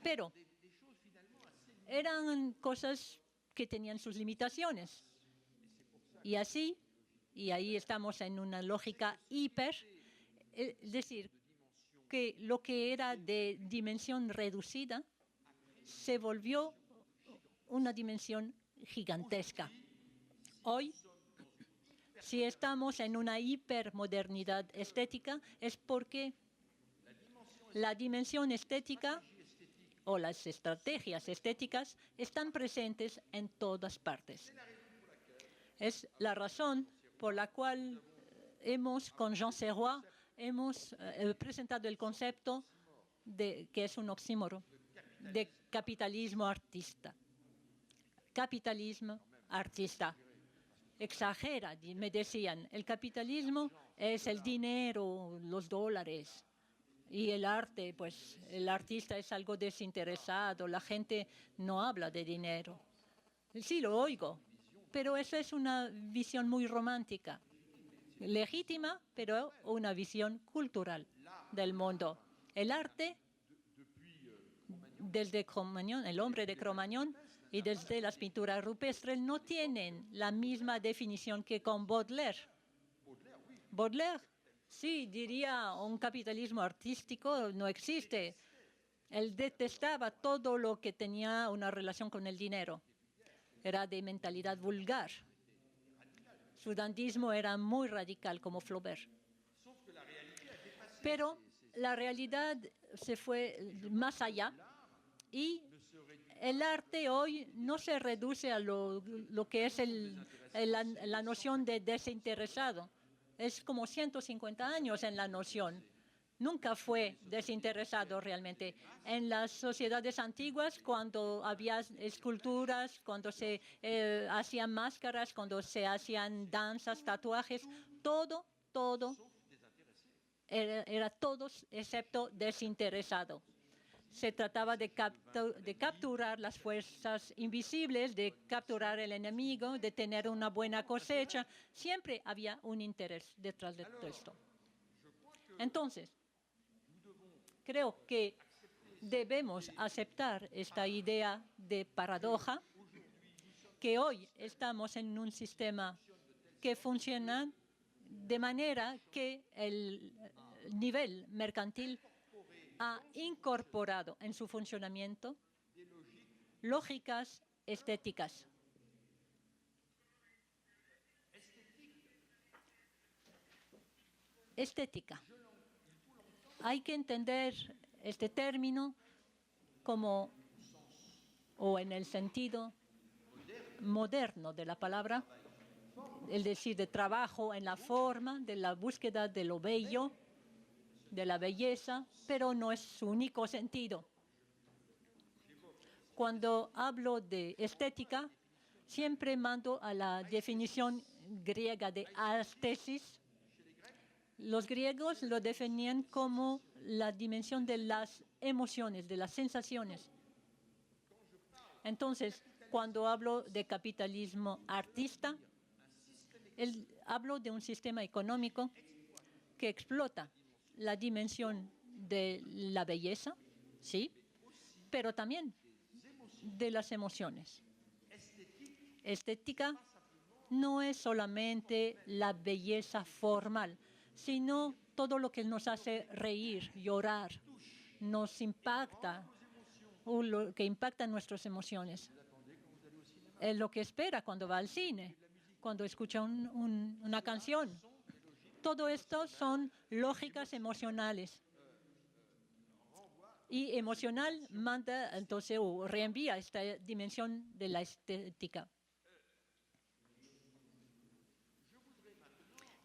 Pero eran cosas que tenían sus limitaciones. Y ahí estamos en una lógica hiper, es decir, que lo que era de dimensión reducida se volvió una dimensión gigantesca. Hoy, si estamos en una hipermodernidad estética, es porque la dimensión estética o las estrategias estéticas están presentes en todas partes. Es la razón por la cual con Jean Serrois, hemos presentado el concepto que es un oxímoro, de capitalismo artista. Capitalismo artista. Exagera, me decían, el capitalismo es el dinero, los dólares. Y el arte, pues el artista es algo desinteresado, la gente no habla de dinero. Sí, lo oigo, pero eso es una visión muy romántica, legítima, pero una visión cultural del mundo. El arte, desde Cro-Magnon, el hombre de Cro-Magnon, y desde las pinturas rupestres, no tienen la misma definición que con Baudelaire. Baudelaire, sí, diría un capitalismo artístico no existe. Él detestaba todo lo que tenía una relación con el dinero. Era de mentalidad vulgar. Su dandismo era muy radical, como Flaubert. Pero la realidad se fue más allá y el arte hoy no se reduce a lo que es la noción de desinteresado. Es como 150 años en la noción. Nunca fue desinteresado realmente. En las sociedades antiguas, cuando había esculturas, cuando se hacían máscaras, cuando se hacían danzas, tatuajes, todo era todos excepto desinteresado. Se trataba de capturar las fuerzas invisibles, de capturar el enemigo, de tener una buena cosecha. Siempre había un interés detrás de todo esto. Entonces, creo que debemos aceptar esta idea de paradoja, que hoy estamos en un sistema que funciona de manera que el nivel mercantil ha incorporado en su funcionamiento lógicas estéticas. Estética. Hay que entender este término como, o en el sentido moderno de la palabra, es decir, de trabajo en la forma, de la búsqueda de lo bello, de la belleza, pero no es su único sentido. Cuando hablo de estética, siempre mando a la definición griega de aesthesis. Los griegos lo definían como la dimensión de las emociones, de las sensaciones. Entonces, cuando hablo de capitalismo artista, hablo de un sistema económico que explota la dimensión de la belleza, sí, pero también de las emociones. Estética no es solamente la belleza formal, sino todo lo que nos hace reír, llorar, nos impacta, o lo que impacta nuestras emociones. Es lo que espera cuando va al cine, cuando escucha una canción. Todo esto son lógicas emocionales. Y emocional manda entonces o reenvía esta dimensión de la estética.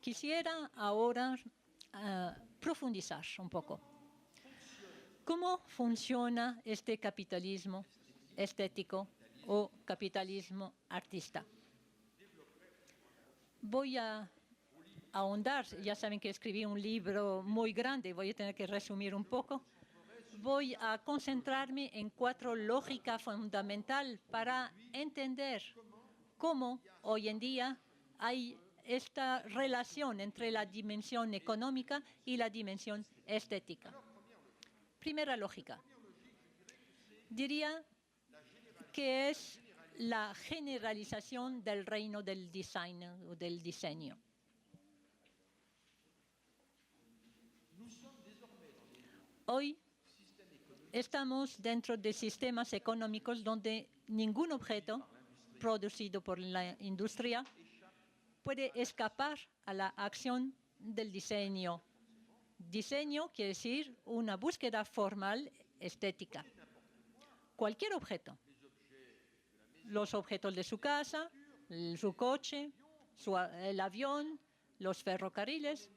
Quisiera ahora profundizar un poco. ¿Cómo funciona este capitalismo estético o capitalismo artista? Voy a ahondar. Ya saben que escribí un libro muy grande. Voy a tener que resumir un poco. voy a concentrarme en 4 lógicas fundamentales para entender cómo hoy en día hay esta relación entre la dimensión económica y la dimensión estética. Primera lógica. Diría que es la generalización del reino del design o del diseño. Hoy estamos dentro de sistemas económicos donde ningún objeto producido por la industria puede escapar a la acción del diseño. Diseño quiere decir una búsqueda formal estética. Cualquier objeto. Los objetos de su casa, su coche, el avión, los ferrocarriles,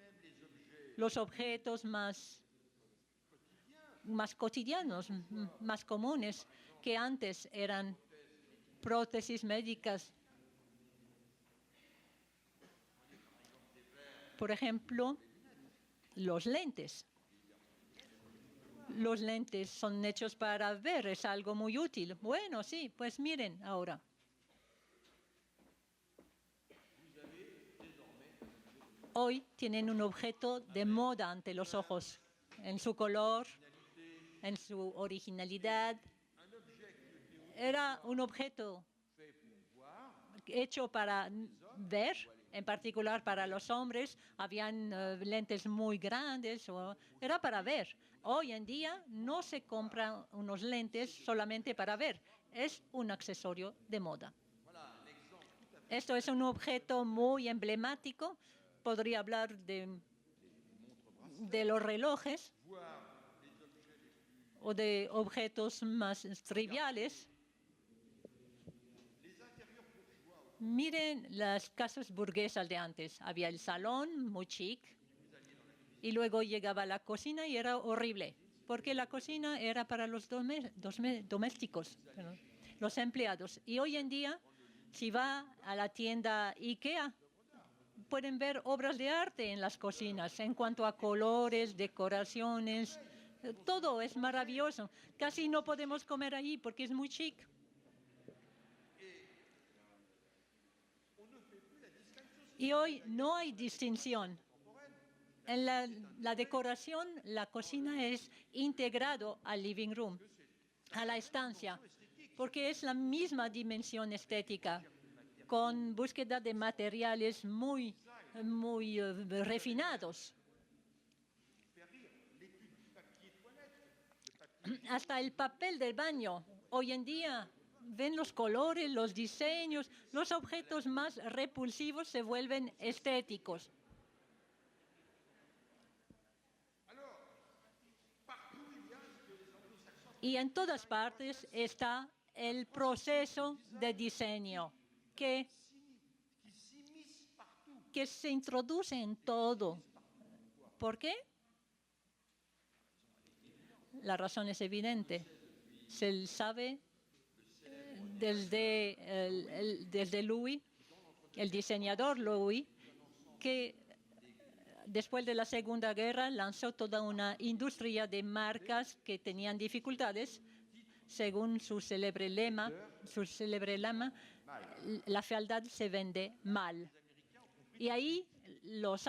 los objetos más cotidianos, más comunes, que antes eran prótesis médicas. Por ejemplo, los lentes. Los lentes son hechos para ver, es algo muy útil. Bueno, sí, pues miren ahora. Hoy tienen un objeto de moda ante los ojos, en su color, en su originalidad. Era un objeto hecho para ver, en particular para los hombres. Habían lentes muy grandes, era para ver. Hoy en día no se compran unos lentes solamente para ver, es un accesorio de moda. Esto es un objeto muy emblemático. Podría hablar de los relojes o de objetos más triviales. Miren las casas burguesas de antes. Había el salón, muy chic, y luego llegaba la cocina y era horrible, porque la cocina era para los domésticos, los empleados. Y hoy en día, si va a la tienda IKEA, pueden ver obras de arte en las cocinas, en cuanto a colores, decoraciones. Todo es maravilloso. Casi no podemos comer allí porque es muy chic. Y hoy no hay distinción. En la decoración, la cocina es integrado al living room, a la estancia, porque es la misma dimensión estética, con búsqueda de materiales muy refinados. Hasta el papel del baño. Hoy en día ven los colores, los diseños, los objetos más repulsivos se vuelven estéticos. Y en todas partes está el proceso de diseño que se introduce en todo. ¿Por qué? La razón es evidente. Se sabe desde Louis, el diseñador Louis, que después de la Segunda Guerra lanzó toda una industria de marcas que tenían dificultades. Según su célebre lema, la fealdad se vende mal. Y ahí los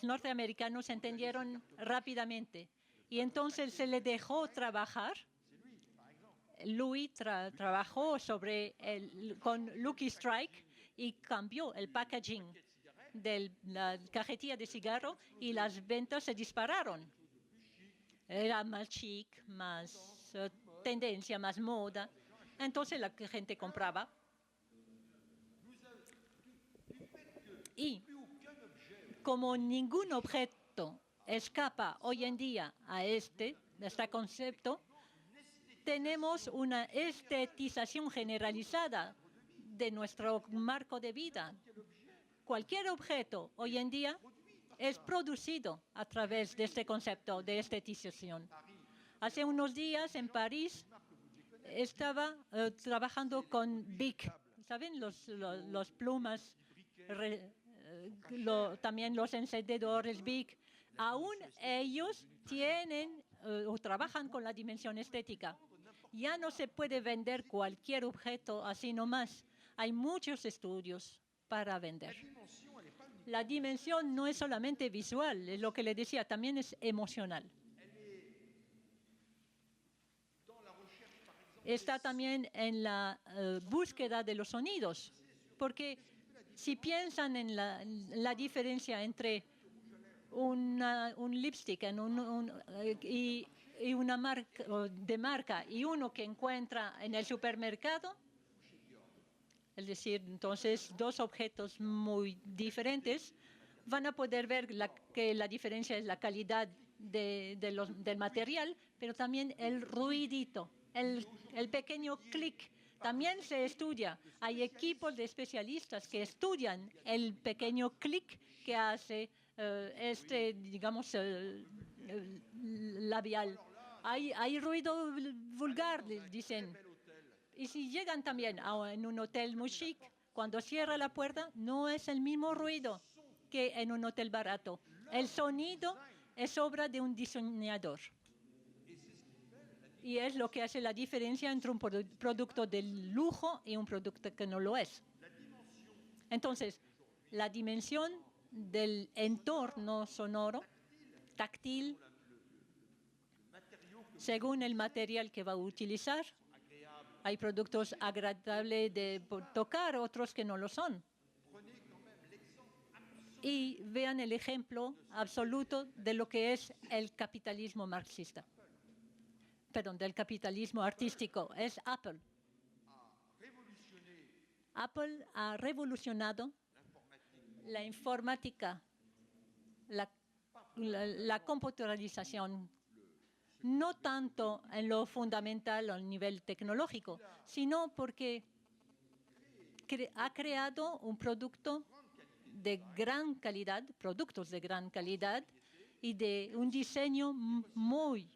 norteamericanos entendieron rápidamente. Y entonces se le dejó trabajar. Louis trabajó con Lucky Strike y cambió el packaging de la cajetilla de cigarro y las ventas se dispararon. Era más chic, más tendencia, más moda. Entonces la gente compraba. Y como ningún objeto escapa hoy en día a este concepto, tenemos una estetización generalizada de nuestro marco de vida. Cualquier objeto hoy en día es producido a través de este concepto de estetización. Hace unos días en París estaba trabajando con Bic, ¿saben? Los plumas, también los encendedores Bic. Aún ellos tienen o trabajan con la dimensión estética. Ya no se puede vender cualquier objeto así nomás. Hay muchos estudios para vender. La dimensión no es solamente visual, es lo que le decía, también es emocional. Está también en la búsqueda de los sonidos, porque si piensan en la diferencia entre un lipstick y una marca de marca y uno que encuentra en el supermercado, es decir, entonces dos objetos muy diferentes, van a poder ver que la diferencia es la calidad del material, pero también el ruidito, el pequeño clic. También se estudia. Hay equipos de especialistas que estudian el pequeño clic que hace digamos, labial. Hay ruido vulgar, dicen. Y si llegan también en un hotel muy chic, cuando cierra la puerta, no es el mismo ruido que en un hotel barato. El sonido es obra de un diseñador. Y es lo que hace la diferencia entre un producto de lujo y un producto que no lo es. Entonces, la dimensión del entorno sonoro, táctil, según el material que va a utilizar. Hay productos agradables de tocar, otros que no lo son. Y vean el ejemplo absoluto de lo que es el capitalismo marxista. Perdón, del capitalismo artístico. Es Apple. Apple ha revolucionado la informática, la computarización, no tanto en lo fundamental o a nivel tecnológico, sino porque ha creado un producto de gran calidad, productos de gran calidad y de un diseño muy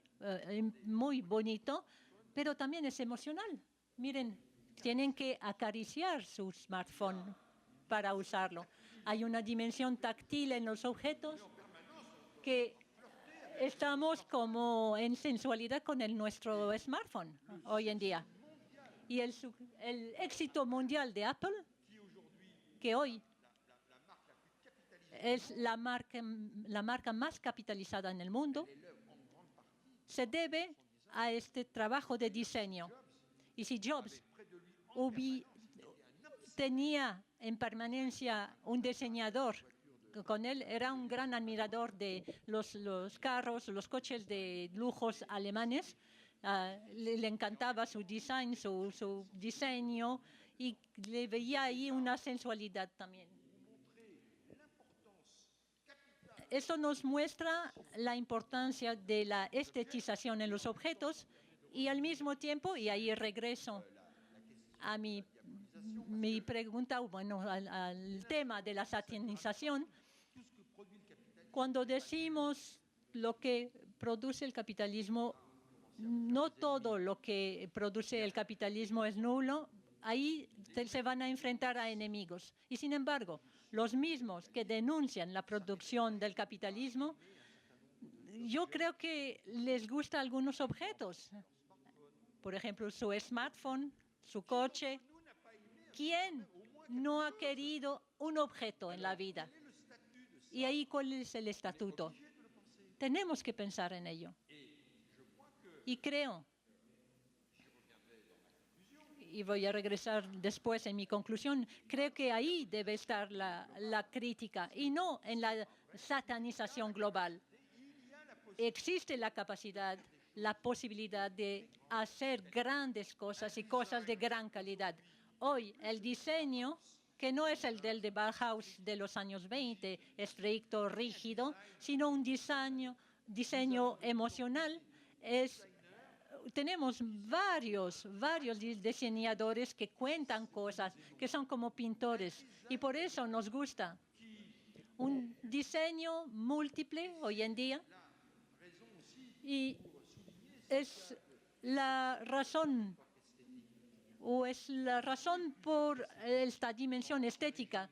bonito, pero también es emocional. Miren, tienen que acariciar su smartphone para usarlo. Hay una dimensión táctil en los objetos que estamos como en sensualidad con nuestro smartphone hoy en día. Y el éxito mundial de Apple, que hoy es la marca más capitalizada en el mundo, se debe a este trabajo de diseño. Y si Jobs tenía en permanencia un diseñador con él, era un gran admirador de los carros, los coches de lujos alemanes. Le encantaba su design, su diseño, y le veía ahí una sensualidad también. Eso nos muestra la importancia de la estetización en los objetos y al mismo tiempo, y ahí regreso a mi pregunta, bueno, al tema de la satanización. Cuando decimos lo que produce el capitalismo, no todo lo que produce el capitalismo es nulo. Ahí se van a enfrentar a enemigos. Y sin embargo, los mismos que denuncian la producción del capitalismo, yo creo que les gustan algunos objetos. Por ejemplo, su smartphone, su coche. ¿Quién no ha querido un objeto en la vida? Y ahí, ¿cuál es el estatuto? Tenemos que pensar en ello. Y creo, y voy a regresar después en mi conclusión, creo que ahí debe estar la crítica y no en la satanización global. Existe la capacidad, la posibilidad de hacer grandes cosas y cosas de gran calidad. Hoy el diseño, que no es el del de Bauhaus de los años 20, estricto, rígido, sino un diseño emocional, tenemos varios diseñadores que cuentan cosas, que son como pintores, y por eso nos gusta. Un diseño múltiple hoy en día, y es la razón por esta dimensión estética.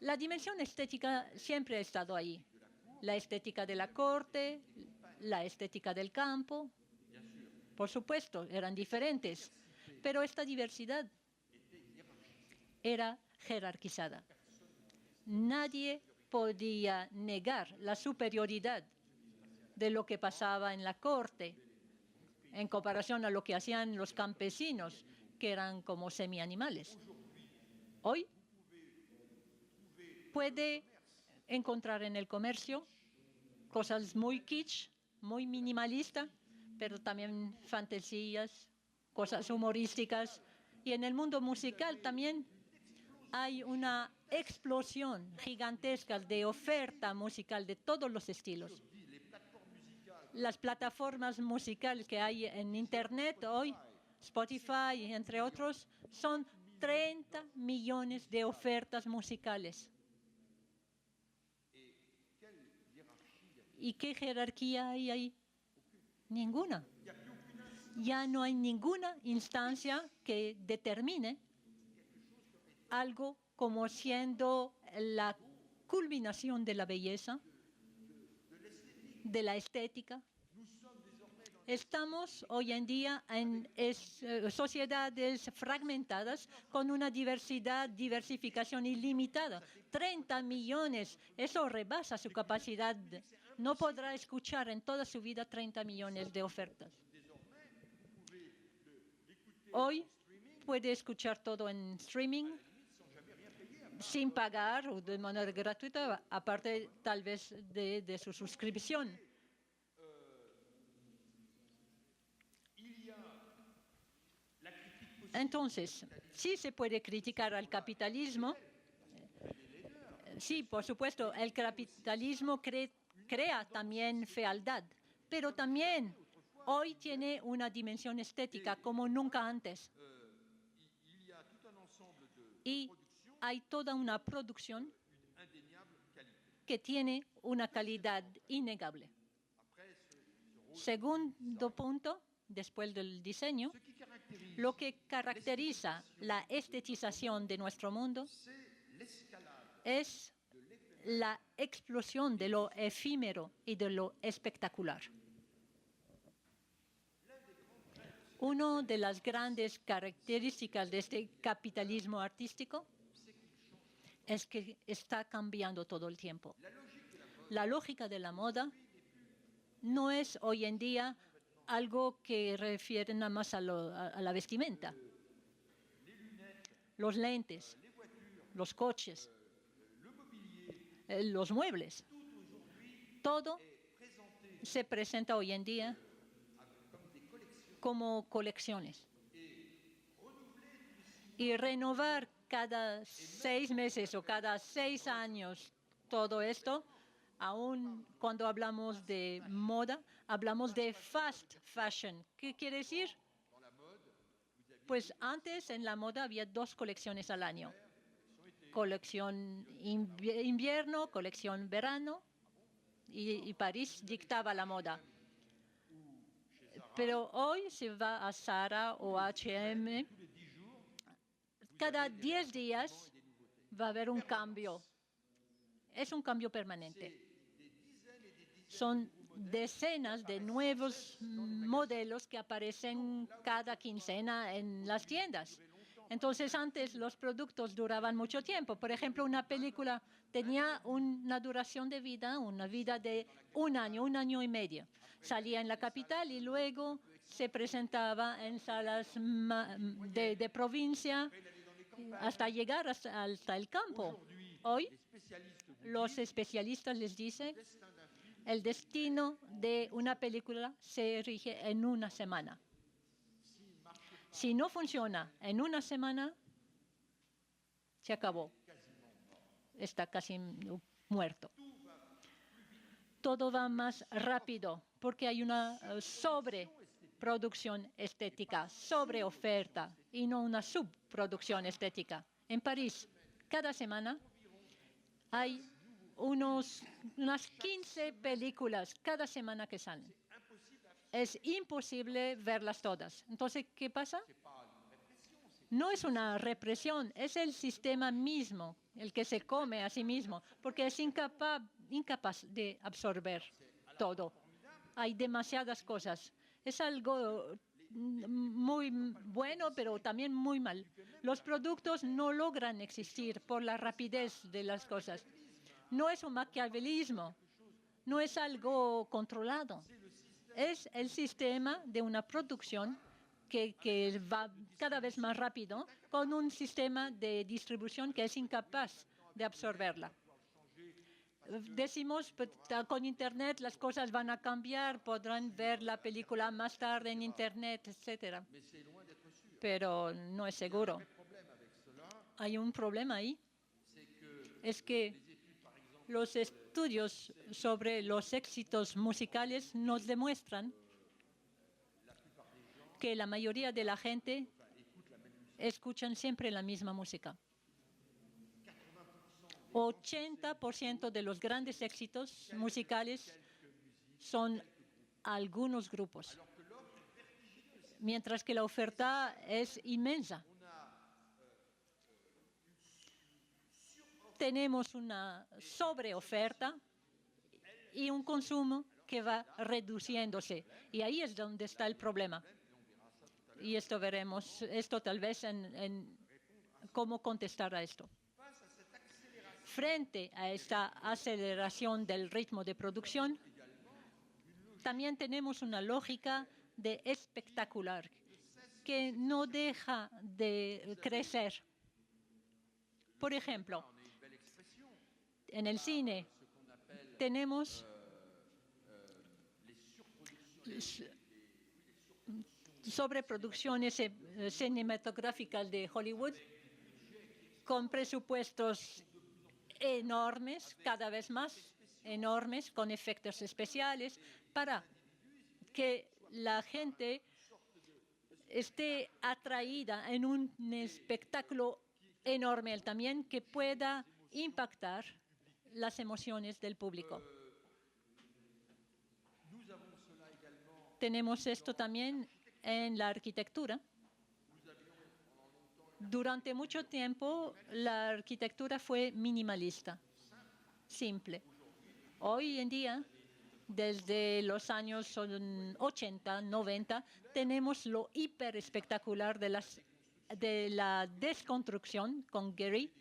La dimensión estética siempre ha estado ahí. La estética de la corte, la estética del campo, por supuesto, eran diferentes, pero esta diversidad era jerarquizada. Nadie podía negar la superioridad de lo que pasaba en la corte en comparación a lo que hacían los campesinos, que eran como semianimales. Hoy puede encontrar en el comercio cosas muy kitsch, muy minimalistas, pero también fantasías, cosas humorísticas. Y en el mundo musical también hay una explosión gigantesca de oferta musical de todos los estilos. Las plataformas musicales que hay en Internet hoy, Spotify, entre otros, son 30 millones de ofertas musicales. ¿Y qué jerarquía hay ahí? Ninguna. Ya no hay ninguna instancia que determine algo como siendo la culminación de la belleza, de la estética. Estamos hoy en día en sociedades fragmentadas con una diversificación ilimitada. 30 millones, eso rebasa su capacidad. No podrá escuchar en toda su vida 30 millones de ofertas. Hoy puede escuchar todo en streaming sin pagar o de manera gratuita, aparte tal vez de su suscripción. Entonces, sí se puede criticar al capitalismo. Sí, por supuesto, el capitalismo crea también fealdad, pero también hoy tiene una dimensión estética como nunca antes. Y hay toda una producción que tiene una calidad innegable. Segundo punto, después del diseño, lo que caracteriza la estetización de nuestro mundo es la explosión de lo efímero y de lo espectacular. Una de las grandes características de este capitalismo artístico es que está cambiando todo el tiempo. La lógica de la moda no es hoy en día algo que refiere nada más a la vestimenta. Los lentes, los coches, los muebles, todo se presenta hoy en día como colecciones. Y renovar cada 6 meses o cada 6 años todo esto, aún cuando hablamos de moda, hablamos de fast fashion. ¿Qué quiere decir? Pues antes en la moda había 2 colecciones al año. Colección invierno, colección verano, y París dictaba la moda. Pero hoy se va a Zara o H&M, cada 10 días va a haber un cambio. Es un cambio permanente. Son decenas de nuevos modelos que aparecen cada quincena en las tiendas. Entonces, antes los productos duraban mucho tiempo. Por ejemplo, una película tenía una duración de vida, una vida de un año y medio. Salía en la capital y luego se presentaba en salas de provincia hasta llegar hasta el campo. Hoy, los especialistas les dicen el destino de una película se rige en una semana. Si no funciona en una semana, se acabó. Está casi muerto. Todo va más rápido porque hay una sobreproducción estética, sobreoferta y no una subproducción estética. En París, cada semana hay unas 15 películas cada semana que salen. Es imposible verlas todas. Entonces, ¿qué pasa? No es una represión, es el sistema mismo el que se come a sí mismo, porque es incapaz de absorber todo. Hay demasiadas cosas. Es algo muy bueno, pero también muy mal. Los productos no logran existir por la rapidez de las cosas. No es un maquiavelismo, no es algo controlado. Es el sistema de una producción que va cada vez más rápido con un sistema de distribución que es incapaz de absorberla. Decimos, con Internet las cosas van a cambiar, podrán ver la película más tarde en Internet, etcétera. Pero no es seguro. Hay un problema ahí. Es que los estudios sobre los éxitos musicales nos demuestran que la mayoría de la gente escuchan siempre la misma música. 80% de los grandes éxitos musicales son algunos grupos, mientras que la oferta es inmensa. Tenemos una sobreoferta y un consumo que va reduciéndose. Y ahí es donde está el problema. Y esto veremos, esto tal vez en cómo contestar a esto. Frente a esta aceleración del ritmo de producción, también tenemos una lógica de espectacular que no deja de crecer. Por ejemplo, en el cine tenemos sobreproducciones cinematográficas de Hollywood con presupuestos enormes, cada vez más enormes, con efectos especiales, para que la gente esté atraída en un espectáculo enorme también que pueda impactar las emociones del público. Tenemos esto también en la arquitectura. Durante mucho tiempo, la arquitectura fue minimalista, simple. Hoy en día, desde los años 80, 90, tenemos lo hiperespectacular de la desconstrucción con Gehry,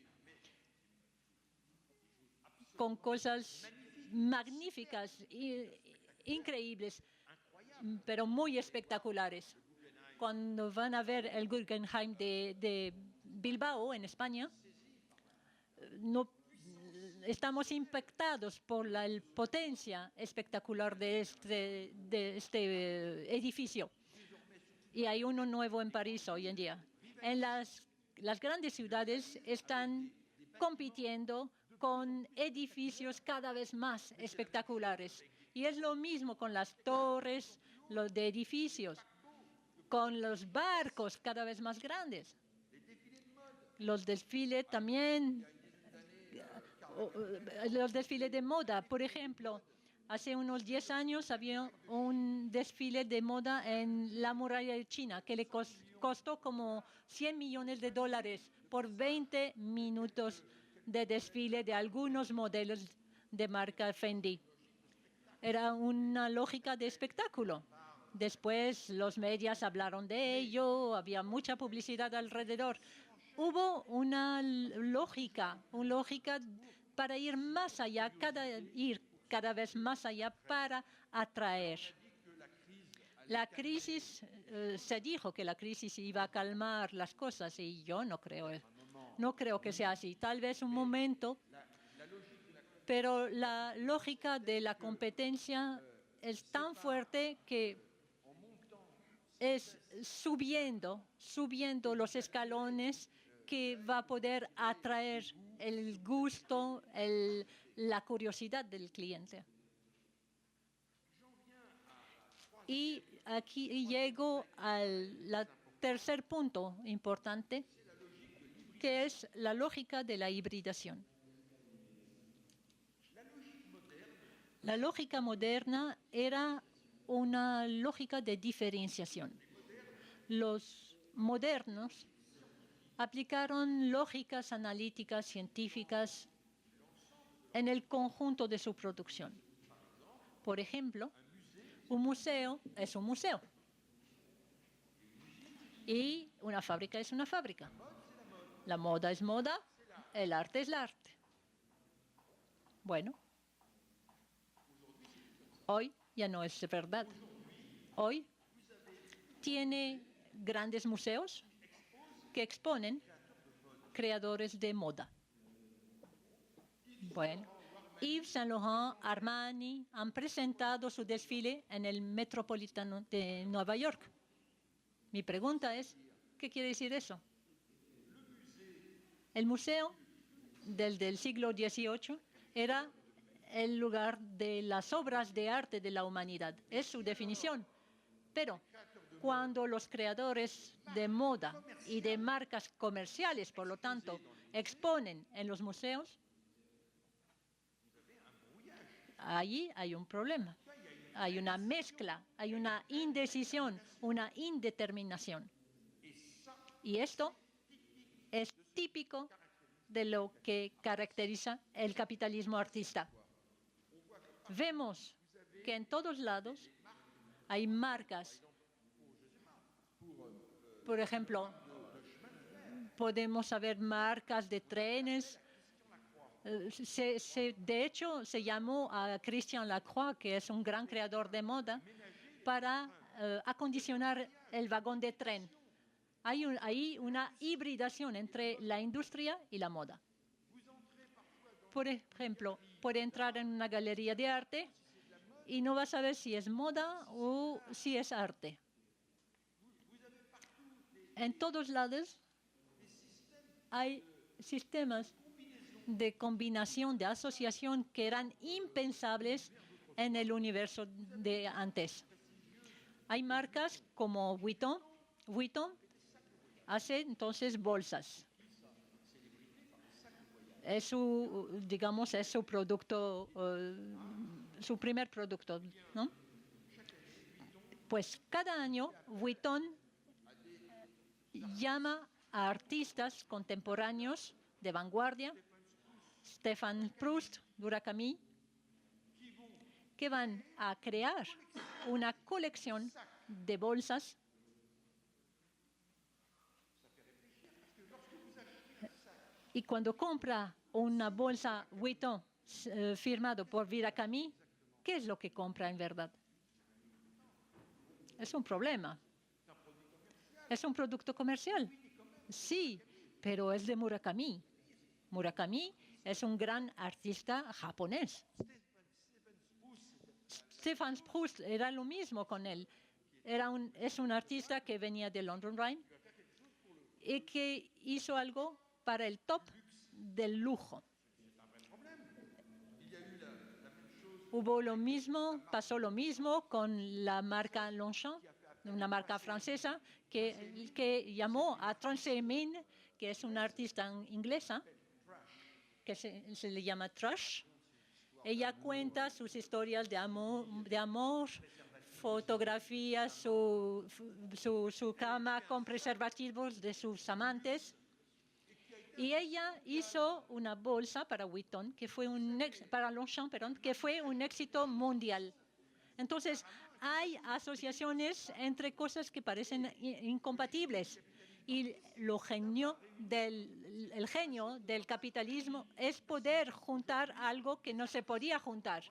con cosas magníficas, increíbles, pero muy espectaculares. Cuando van a ver el Guggenheim de Bilbao, en España, estamos impactados por la potencia espectacular de este edificio. Y hay uno nuevo en París hoy en día. En las grandes ciudades están compitiendo con edificios cada vez más espectaculares. Y es lo mismo con las torres, los de edificios, con los barcos cada vez más grandes. Los desfiles también, los desfiles de moda. Por ejemplo, hace unos 10 años había un desfile de moda en la muralla de China que le costó como $100 millones por 20 minutos de desfile de algunos modelos de marca Fendi. Era una lógica de espectáculo. Después los medios hablaron de ello, había mucha publicidad alrededor. Hubo una lógica para ir más allá, cada vez más allá para atraer. La crisis, se dijo que la crisis iba a calmar las cosas y yo no creo que sea así. Tal vez un momento, pero la lógica de la competencia es tan fuerte que es subiendo los escalones que va a poder atraer el gusto, la curiosidad del cliente. Y aquí llego al tercer punto importante, que es la lógica de la hibridación. La lógica moderna era una lógica de diferenciación. Los modernos aplicaron lógicas analíticas, científicas en el conjunto de su producción. Por ejemplo, Un museo es un museo. Y una fábrica es una fábrica. La moda es moda, el arte es el arte. Bueno, hoy ya no es verdad. Hoy tiene grandes museos que exponen creadores de moda. Bueno, Yves Saint Laurent, Armani han presentado su desfile en el Metropolitano de Nueva York. Mi pregunta es, ¿qué quiere decir eso? El museo del siglo XVIII era el lugar de las obras de arte de la humanidad. Es su definición. Pero cuando los creadores de moda y de marcas comerciales, por lo tanto, exponen en los museos, allí hay un problema. Hay una mezcla, hay una indecisión, una indeterminación. Y esto es típico de lo que caracteriza el capitalismo artista. Vemos que en todos lados hay marcas. Por ejemplo, podemos saber marcas de trenes. De hecho, se llamó a Christian Lacroix, que es un gran creador de moda, para acondicionar el vagón de tren. Hay ahí una hibridación entre la industria y la moda. Por ejemplo, puede entrar en una galería de arte y no va a saber si es moda o si es arte. En todos lados hay sistemas de combinación, de asociación que eran impensables en el universo de antes. Hay marcas como Vuitton. Vuitton hace entonces bolsas. Es su, digamos, es su producto, su primer producto, ¿no? Pues cada año Vuitton llama a artistas contemporáneos de vanguardia, Stéphane Proust, Murakami, que van a crear una colección de bolsas y cuando compra una bolsa Vuitton firmado por Murakami, ¿qué es lo que compra en verdad? Es un problema. ¿Es un producto comercial? Sí, pero es de Murakami. Murakami es un gran artista japonés. Stéphane Proust era lo mismo con él. Es un artista que venía de London Rhyme y que hizo algo para el top del lujo. Pasó lo mismo con la marca Longchamp, una marca francesa que llamó a Tracey-Emin, que es una artista inglesa, que se le llama Trash. Ella cuenta sus historias de amor, fotografía su cama con preservativos de sus amantes. Y ella hizo una bolsa para Vuitton, para Longchamp, que fue un éxito mundial. Entonces, hay asociaciones entre cosas que parecen incompatibles. Y el genio del capitalismo es poder juntar algo que no se podía juntar.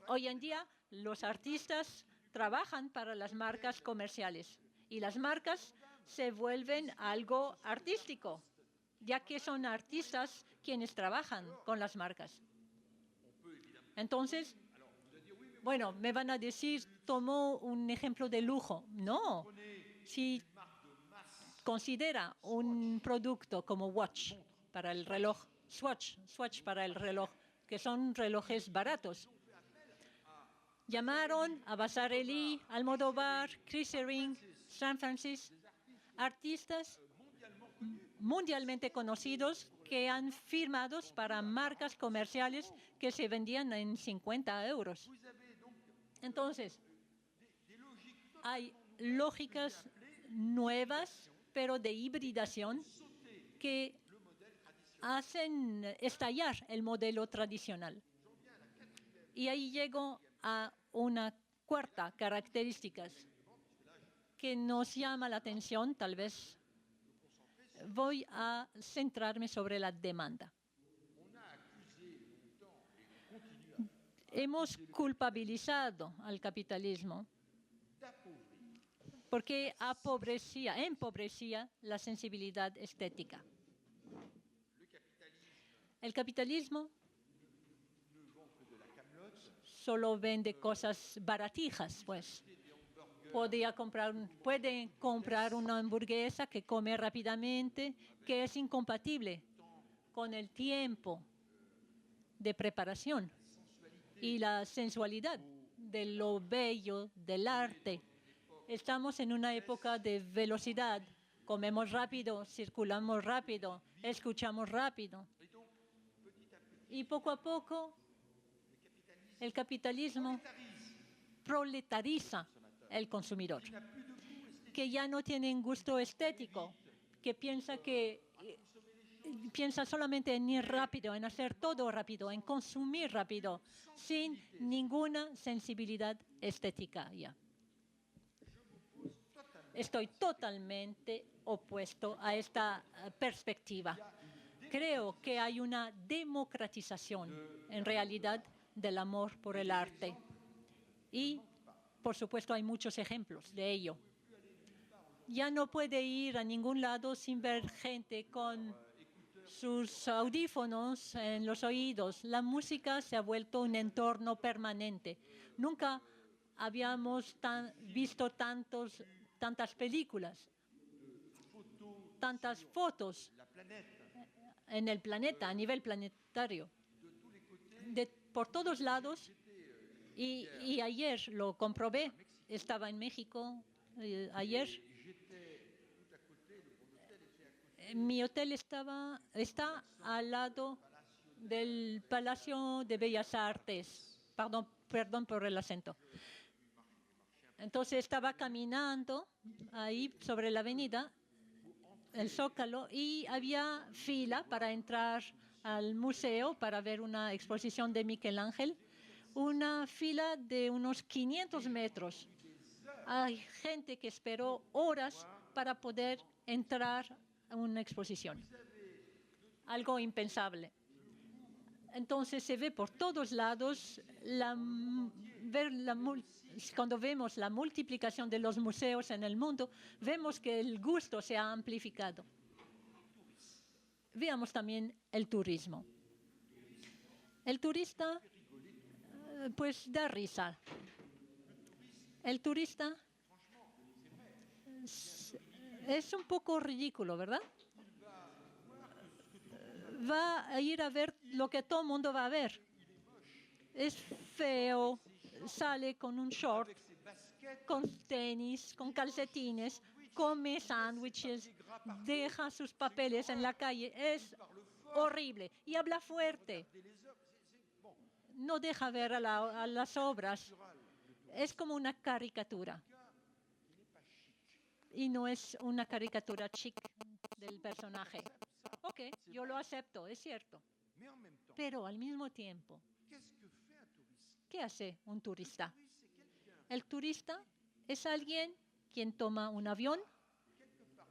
Hoy en día, los artistas trabajan para las marcas comerciales y las marcas se vuelven algo artístico, ya que son artistas quienes trabajan con las marcas. Entonces, bueno, me van a decir, tomó un ejemplo de lujo. No, si considera un producto como Watch para el reloj, Swatch para el reloj, que son relojes baratos. Llamaron a Vasarely, Almodóvar, Chris Herring, San Francisco, artistas mundialmente conocidos que han firmado para marcas comerciales que se vendían en 50 euros. Entonces, hay lógicas nuevas, pero de hibridación, que hacen estallar el modelo tradicional. Y ahí llego a una Cuarta característica que nos llama la atención, tal vez voy a centrarme sobre la demanda. Hemos culpabilizado al capitalismo porque empobrecía la sensibilidad estética. El capitalismo solo vende cosas baratijas, pues. Pueden comprar una hamburguesa que come rápidamente, que es incompatible con el tiempo de preparación y la sensualidad de lo bello del arte. Estamos en una época de velocidad. Comemos rápido, circulamos rápido, escuchamos rápido. Y poco a poco el capitalismo proletariza el consumidor, que ya no tiene un gusto estético, que piensa solamente en ir rápido, en hacer todo rápido, en consumir rápido, sin ninguna sensibilidad estética ya. Estoy totalmente opuesto a esta perspectiva. Creo que hay una democratización, en realidad, del amor por el arte. Y, por supuesto, hay muchos ejemplos de ello. Ya no puede ir a ningún lado sin ver gente con sus audífonos en los oídos. La música se ha vuelto un entorno permanente. Nunca habíamos visto tantas películas, tantas fotos en el planeta, a nivel planetario, por todos lados. Y ayer lo comprobé, estaba en México ayer. Mi hotel está al lado del Palacio de Bellas Artes. Perdón por el acento. Entonces estaba caminando ahí sobre la avenida, el Zócalo, y había fila para entrar al museo para ver una exposición de Miguel Ángel. Una fila de unos 500 metros. Hay gente que esperó horas para poder entrar a una exposición. Algo impensable. Entonces se ve por todos lados, cuando vemos la multiplicación de los museos en el mundo, vemos que el gusto se ha amplificado. Veamos también el turismo. El turista, pues da risa. El turista es un poco ridículo, ¿verdad? Va a ir a ver lo que todo el mundo va a ver. Es feo, sale con un short, con tenis, con calcetines, come sándwiches, deja sus papeles en la calle. Es horrible. Y habla fuerte. No deja ver a las obras. Es como una caricatura. Y no es una caricatura chic del personaje. Ok, yo lo acepto, es cierto. Pero al mismo tiempo, ¿qué hace un turista? El turista es alguien quien toma un avión,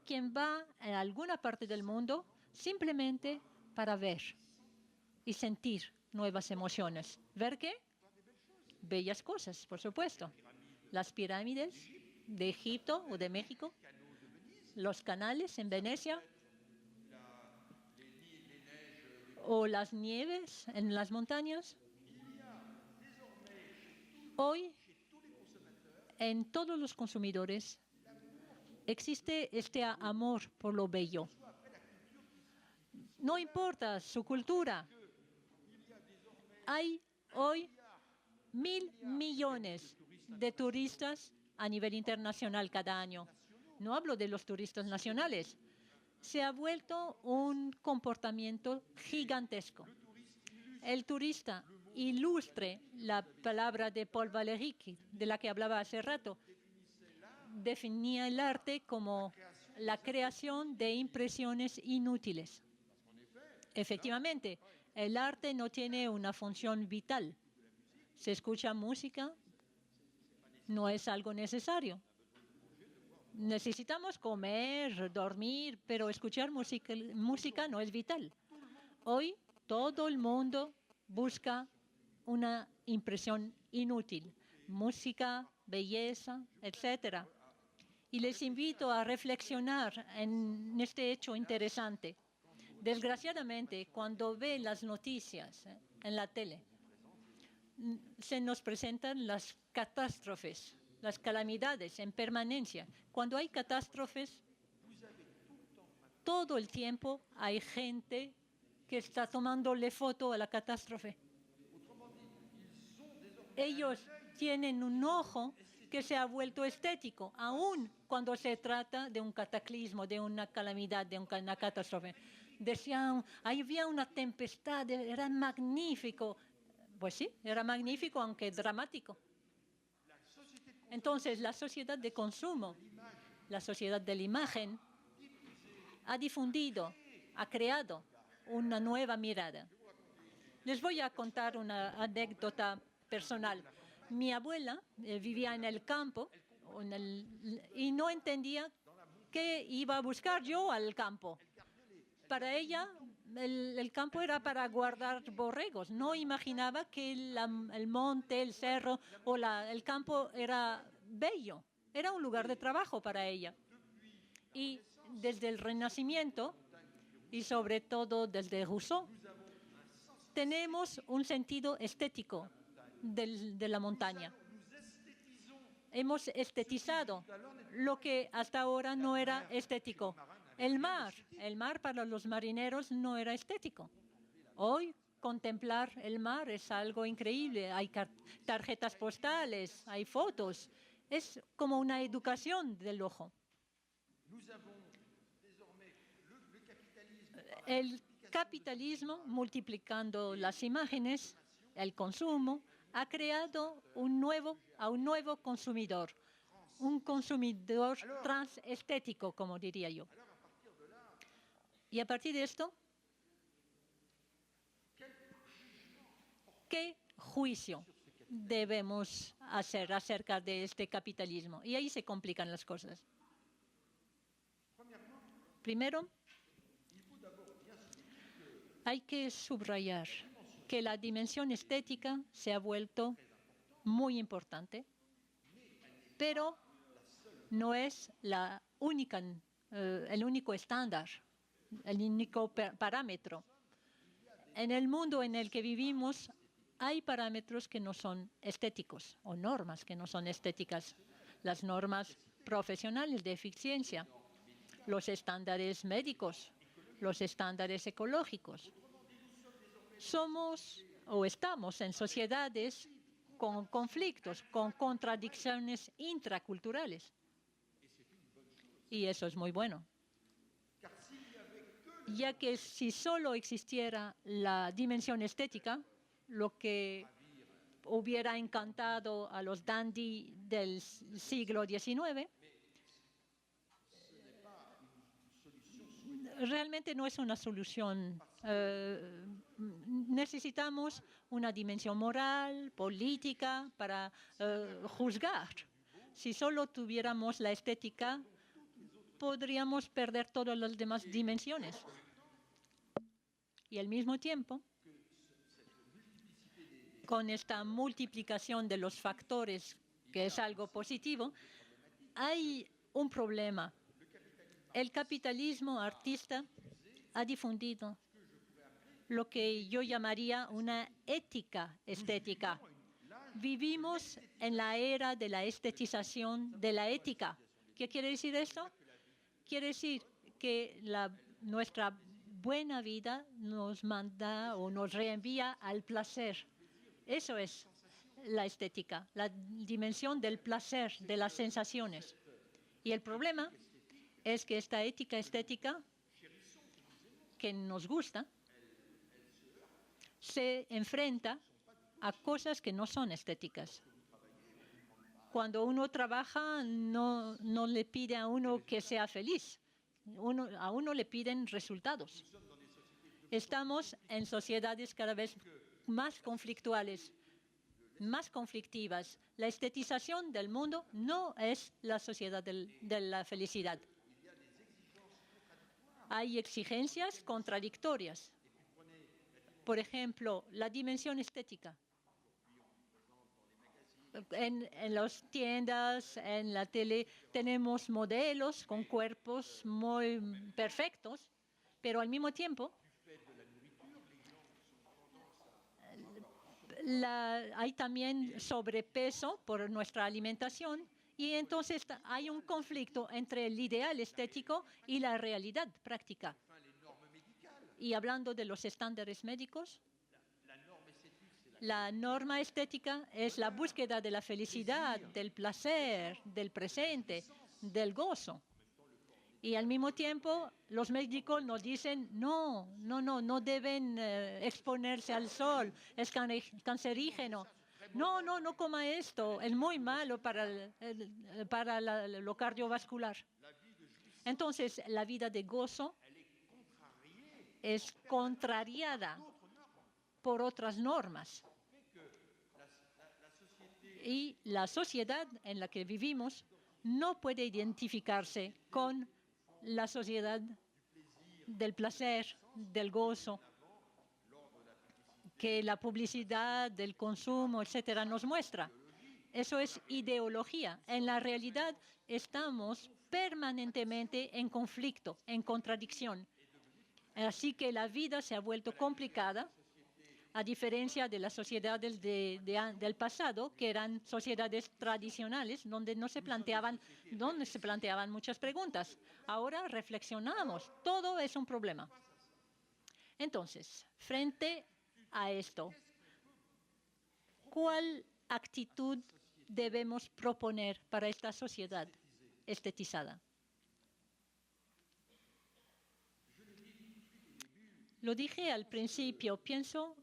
quien va a alguna parte del mundo simplemente para ver y sentir nuevas emociones. ¿Ver qué? Bellas cosas, por supuesto. Las pirámides de Egipto o de México, los canales en Venecia, o las nieves en las montañas. Hoy, en todos los consumidores, existe este amor por lo bello. No importa su cultura. Hay hoy 1.000 millones de turistas a nivel internacional cada año. No hablo de los turistas nacionales. Se ha vuelto un comportamiento gigantesco. El turista ilustre la palabra de Paul Valéry, de la que hablaba hace rato. Definía el arte como la creación de impresiones inútiles. Efectivamente, el arte no tiene una función vital. Se escucha música no es algo necesario. Necesitamos comer, dormir, pero escuchar música no es vital. Hoy todo el mundo busca una impresión inútil, música, belleza, etc. Y les invito a reflexionar en este hecho interesante. Desgraciadamente, cuando ven las noticias en la tele, se nos presentan las catástrofes, las calamidades en permanencia. Cuando hay catástrofes, todo el tiempo hay gente que está tomándole foto a la catástrofe. Ellos tienen un ojo que se ha vuelto estético, aun cuando se trata de un cataclismo, de una calamidad, de una catástrofe. Decían, había una tempestad, era magnífico. Pues sí, era magnífico, aunque dramático. Entonces, la sociedad de consumo, la sociedad de la imagen, ha difundido, ha creado una nueva mirada. Les voy a contar una anécdota personal. Mi abuela vivía en el campo y no entendía qué iba a buscar yo al campo. Para ella, el campo era para guardar borregos. No imaginaba que el monte, el cerro o el campo era bello. Era un lugar de trabajo para ella. Y desde el Renacimiento, y sobre todo desde Rousseau, tenemos un sentido estético de la montaña. Hemos estetizado lo que hasta ahora no era estético. El mar para los marineros no era estético. Hoy contemplar el mar es algo increíble. Hay tarjetas postales, hay fotos. Es como una educación del ojo. El capitalismo, multiplicando las imágenes, el consumo, ha creado a un nuevo consumidor, un consumidor transestético, como diría yo. Y a partir de esto, ¿qué juicio debemos hacer acerca de este capitalismo? Y ahí se complican las cosas. Primero, hay que subrayar que la dimensión estética se ha vuelto muy importante, pero no es el único estándar, el único parámetro. En el mundo en el que vivimos hay parámetros que no son estéticos o normas que no son estéticas. Las normas profesionales de eficiencia, los estándares médicos, los estándares ecológicos. Somos o estamos en sociedades con conflictos, con contradicciones intraculturales. Y eso es muy bueno. Ya que si solo existiera la dimensión estética, lo que hubiera encantado a los dandy del siglo XIX, realmente no es una solución. Necesitamos una dimensión moral, política, para juzgar. Si solo tuviéramos la estética, podríamos perder todas las demás dimensiones. Y al mismo tiempo, con esta multiplicación de los factores, que es algo positivo, hay un problema. El capitalismo artista ha difundido lo que yo llamaría una ética estética. Vivimos en la era de la estetización de la ética. ¿Qué quiere decir esto? Quiere decir que nuestra buena vida nos manda o nos reenvía al placer. Eso es la estética, la dimensión del placer, de las sensaciones. Y el problema es que esta ética estética que nos gusta se enfrenta a cosas que no son estéticas. Cuando uno trabaja, no le pide a uno que sea feliz. A uno le piden resultados. Estamos en sociedades cada vez más conflictuales. más conflictivas. La estetización del mundo no es la sociedad de la felicidad. Hay exigencias contradictorias. Por ejemplo, la dimensión estética. En las tiendas, en la tele, tenemos modelos con cuerpos muy perfectos, pero al mismo tiempo hay también sobrepeso por nuestra alimentación y entonces hay un conflicto entre el ideal estético y la realidad práctica. Y hablando de los estándares médicos, la norma estética es la búsqueda de la felicidad, del placer, del presente, del gozo. Y al mismo tiempo, los médicos nos dicen, no deben exponerse al sol, es cancerígeno. No coma esto, es muy malo para lo cardiovascular. Entonces, la vida de gozo es contrariada por otras normas. Y la sociedad en la que vivimos no puede identificarse con la sociedad del placer, del gozo, que la publicidad, del consumo, etcétera, nos muestra. Eso es ideología. En la realidad estamos permanentemente en conflicto, en contradicción. Así que la vida se ha vuelto complicada, a diferencia de las sociedades del pasado, que eran sociedades tradicionales, donde se planteaban muchas preguntas. Ahora reflexionamos, todo es un problema. Entonces, frente a esto, ¿cuál actitud debemos proponer para esta sociedad estetizada? Lo dije al principio, pienso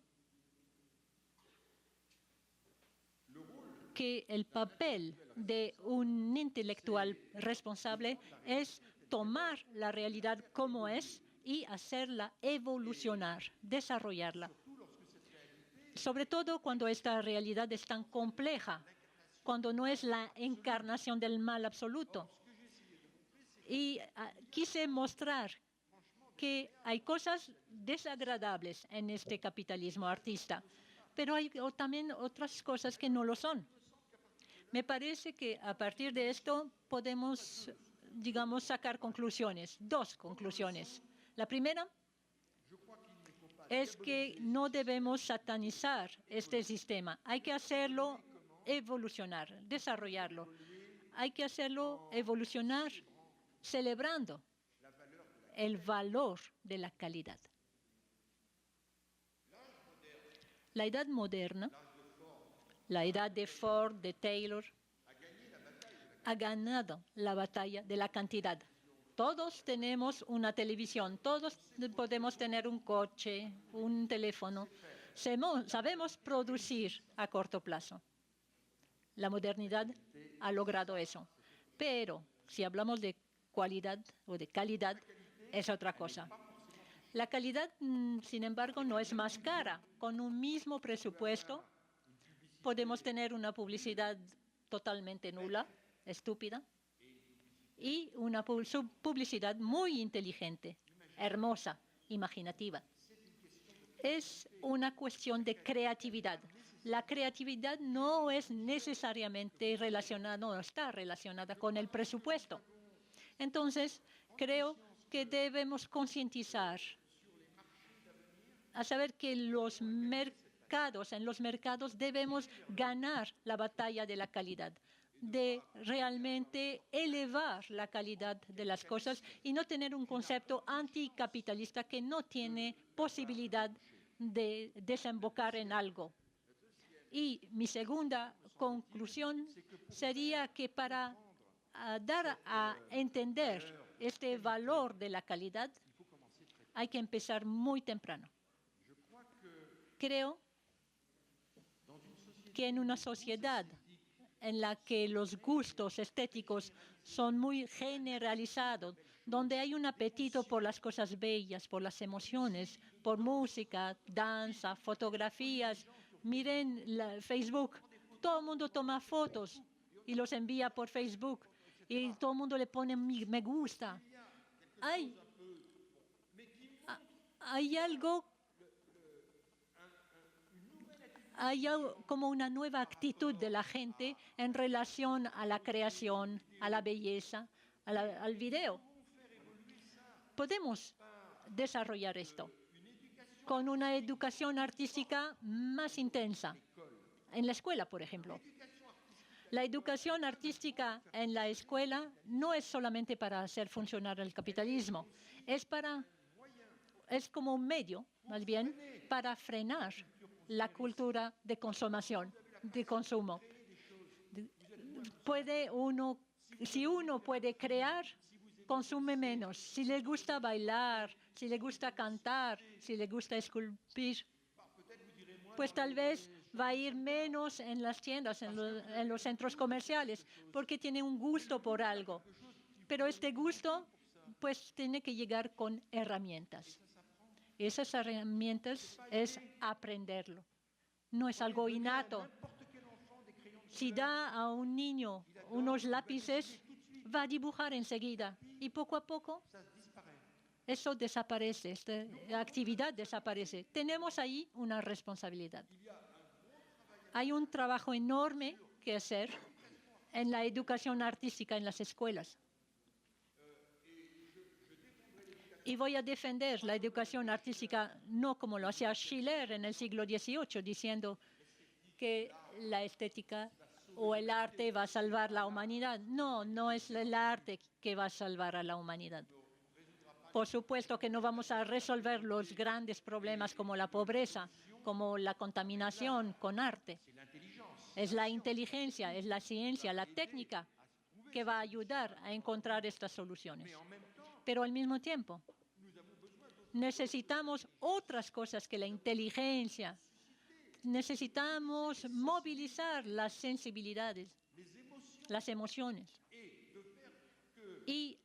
que el papel de un intelectual responsable es tomar la realidad como es y hacerla evolucionar, desarrollarla. Sobre todo cuando esta realidad es tan compleja, cuando no es la encarnación del mal absoluto. Y quise mostrar que hay cosas desagradables en este capitalismo artista, pero hay también otras cosas que no lo son. Me parece que a partir de esto podemos, digamos, sacar conclusiones, dos conclusiones. La primera es que no debemos satanizar este sistema. Hay que hacerlo evolucionar, desarrollarlo. Hay que hacerlo evolucionar celebrando el valor de la calidad. La edad moderna, la edad de Ford, de Taylor, ha ganado la batalla de la cantidad. Todos tenemos una televisión, todos podemos tener un coche, un teléfono. Sabemos producir a corto plazo. La modernidad ha logrado eso. Pero si hablamos de cualidad o de calidad, es otra cosa. La calidad, sin embargo, no es más cara. Con un mismo presupuesto podemos tener una publicidad totalmente nula, estúpida, y una publicidad muy inteligente, hermosa, imaginativa. Es una cuestión de creatividad. La creatividad no es necesariamente relacionada, no está relacionada con el presupuesto. Entonces, creo que debemos concientizar a saber que en los mercados debemos ganar la batalla de la calidad, de realmente elevar la calidad de las cosas y no tener un concepto anticapitalista que no tiene posibilidad de desembocar en algo. Y mi segunda conclusión sería que para dar a entender este valor de la calidad, hay que empezar muy temprano. Creo que en una sociedad en la que los gustos estéticos son muy generalizados, donde hay un apetito por las cosas bellas, por las emociones, por música, danza, fotografías. Miren Facebook, Todo el mundo toma fotos y los envía por Facebook y todo el mundo le pone me gusta. Hay algo como una nueva actitud de la gente en relación a la creación, a la belleza, al video. Podemos desarrollar esto con una educación artística más intensa, en la escuela, por ejemplo. La educación artística en la escuela no es solamente para hacer funcionar el capitalismo, es como un medio, más bien, para frenar la cultura de consumación, de consumo. Si uno puede crear, consume menos. Si le gusta bailar, si le gusta cantar, si le gusta esculpir, pues tal vez va a ir menos en las tiendas, en los centros comerciales, porque tiene un gusto por algo. Pero este gusto, pues, tiene que llegar con herramientas. Esas herramientas es aprenderlo. No es algo innato. Si da a un niño unos lápices, va a dibujar enseguida y poco a poco eso desaparece, esta actividad desaparece. Tenemos ahí una responsabilidad. Hay un trabajo enorme que hacer en la educación artística en las escuelas. Y voy a defender la educación artística no como lo hacía Schiller en el siglo XVIII, diciendo que la estética o el arte va a salvar la humanidad. No, no es el arte que va a salvar a la humanidad. Por supuesto que no vamos a resolver los grandes problemas como la pobreza, como la contaminación con arte. Es la inteligencia, es la ciencia, la técnica que va a ayudar a encontrar estas soluciones. Pero al mismo tiempo, necesitamos otras cosas que la inteligencia. Necesitamos movilizar las sensibilidades, las emociones y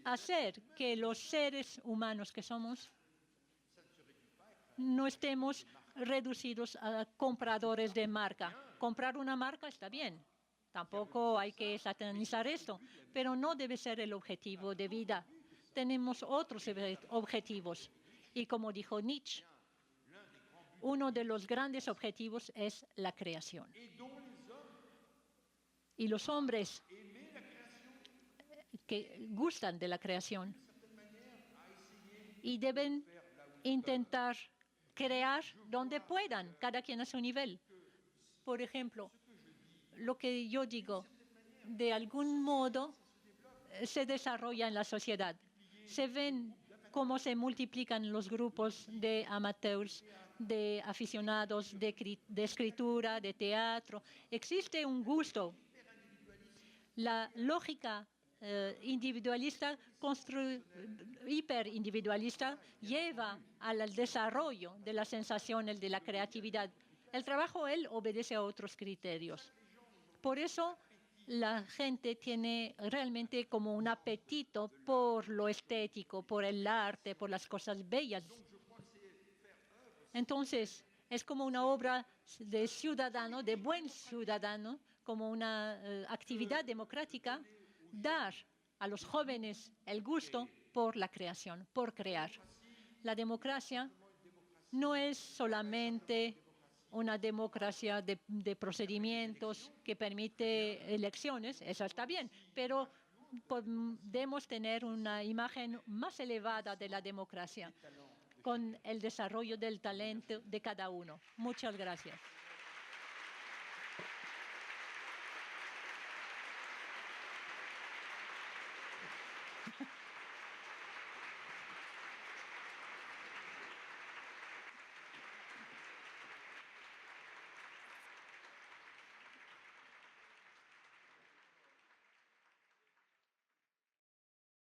hacer que los seres humanos que somos no estemos reducidos a compradores de marca. Comprar una marca está bien, tampoco hay que satanizar esto, pero no debe ser el objetivo de vida. Tenemos otros objetivos y como dijo Nietzsche, uno de los grandes objetivos es la creación. Y los hombres que gustan de la creación y deben intentar crear donde puedan, cada quien a su nivel. Por ejemplo, lo que yo digo, de algún modo se desarrolla en la sociedad. Se ven cómo se multiplican los grupos de amateurs, de aficionados de escritura, de teatro. Existe un gusto. La lógica individualista, hiperindividualista, lleva al desarrollo de las sensaciones de la creatividad. El trabajo, él, obedece a otros criterios. Por eso, la gente tiene realmente como un apetito por lo estético, por el arte, por las cosas bellas. Entonces, es como una obra de ciudadano, de buen ciudadano, como una actividad democrática, dar a los jóvenes el gusto por la creación, por crear. La democracia no es solamente una democracia de procedimientos que permite elecciones, eso está bien, pero podemos tener una imagen más elevada de la democracia con el desarrollo del talento de cada uno. Muchas gracias.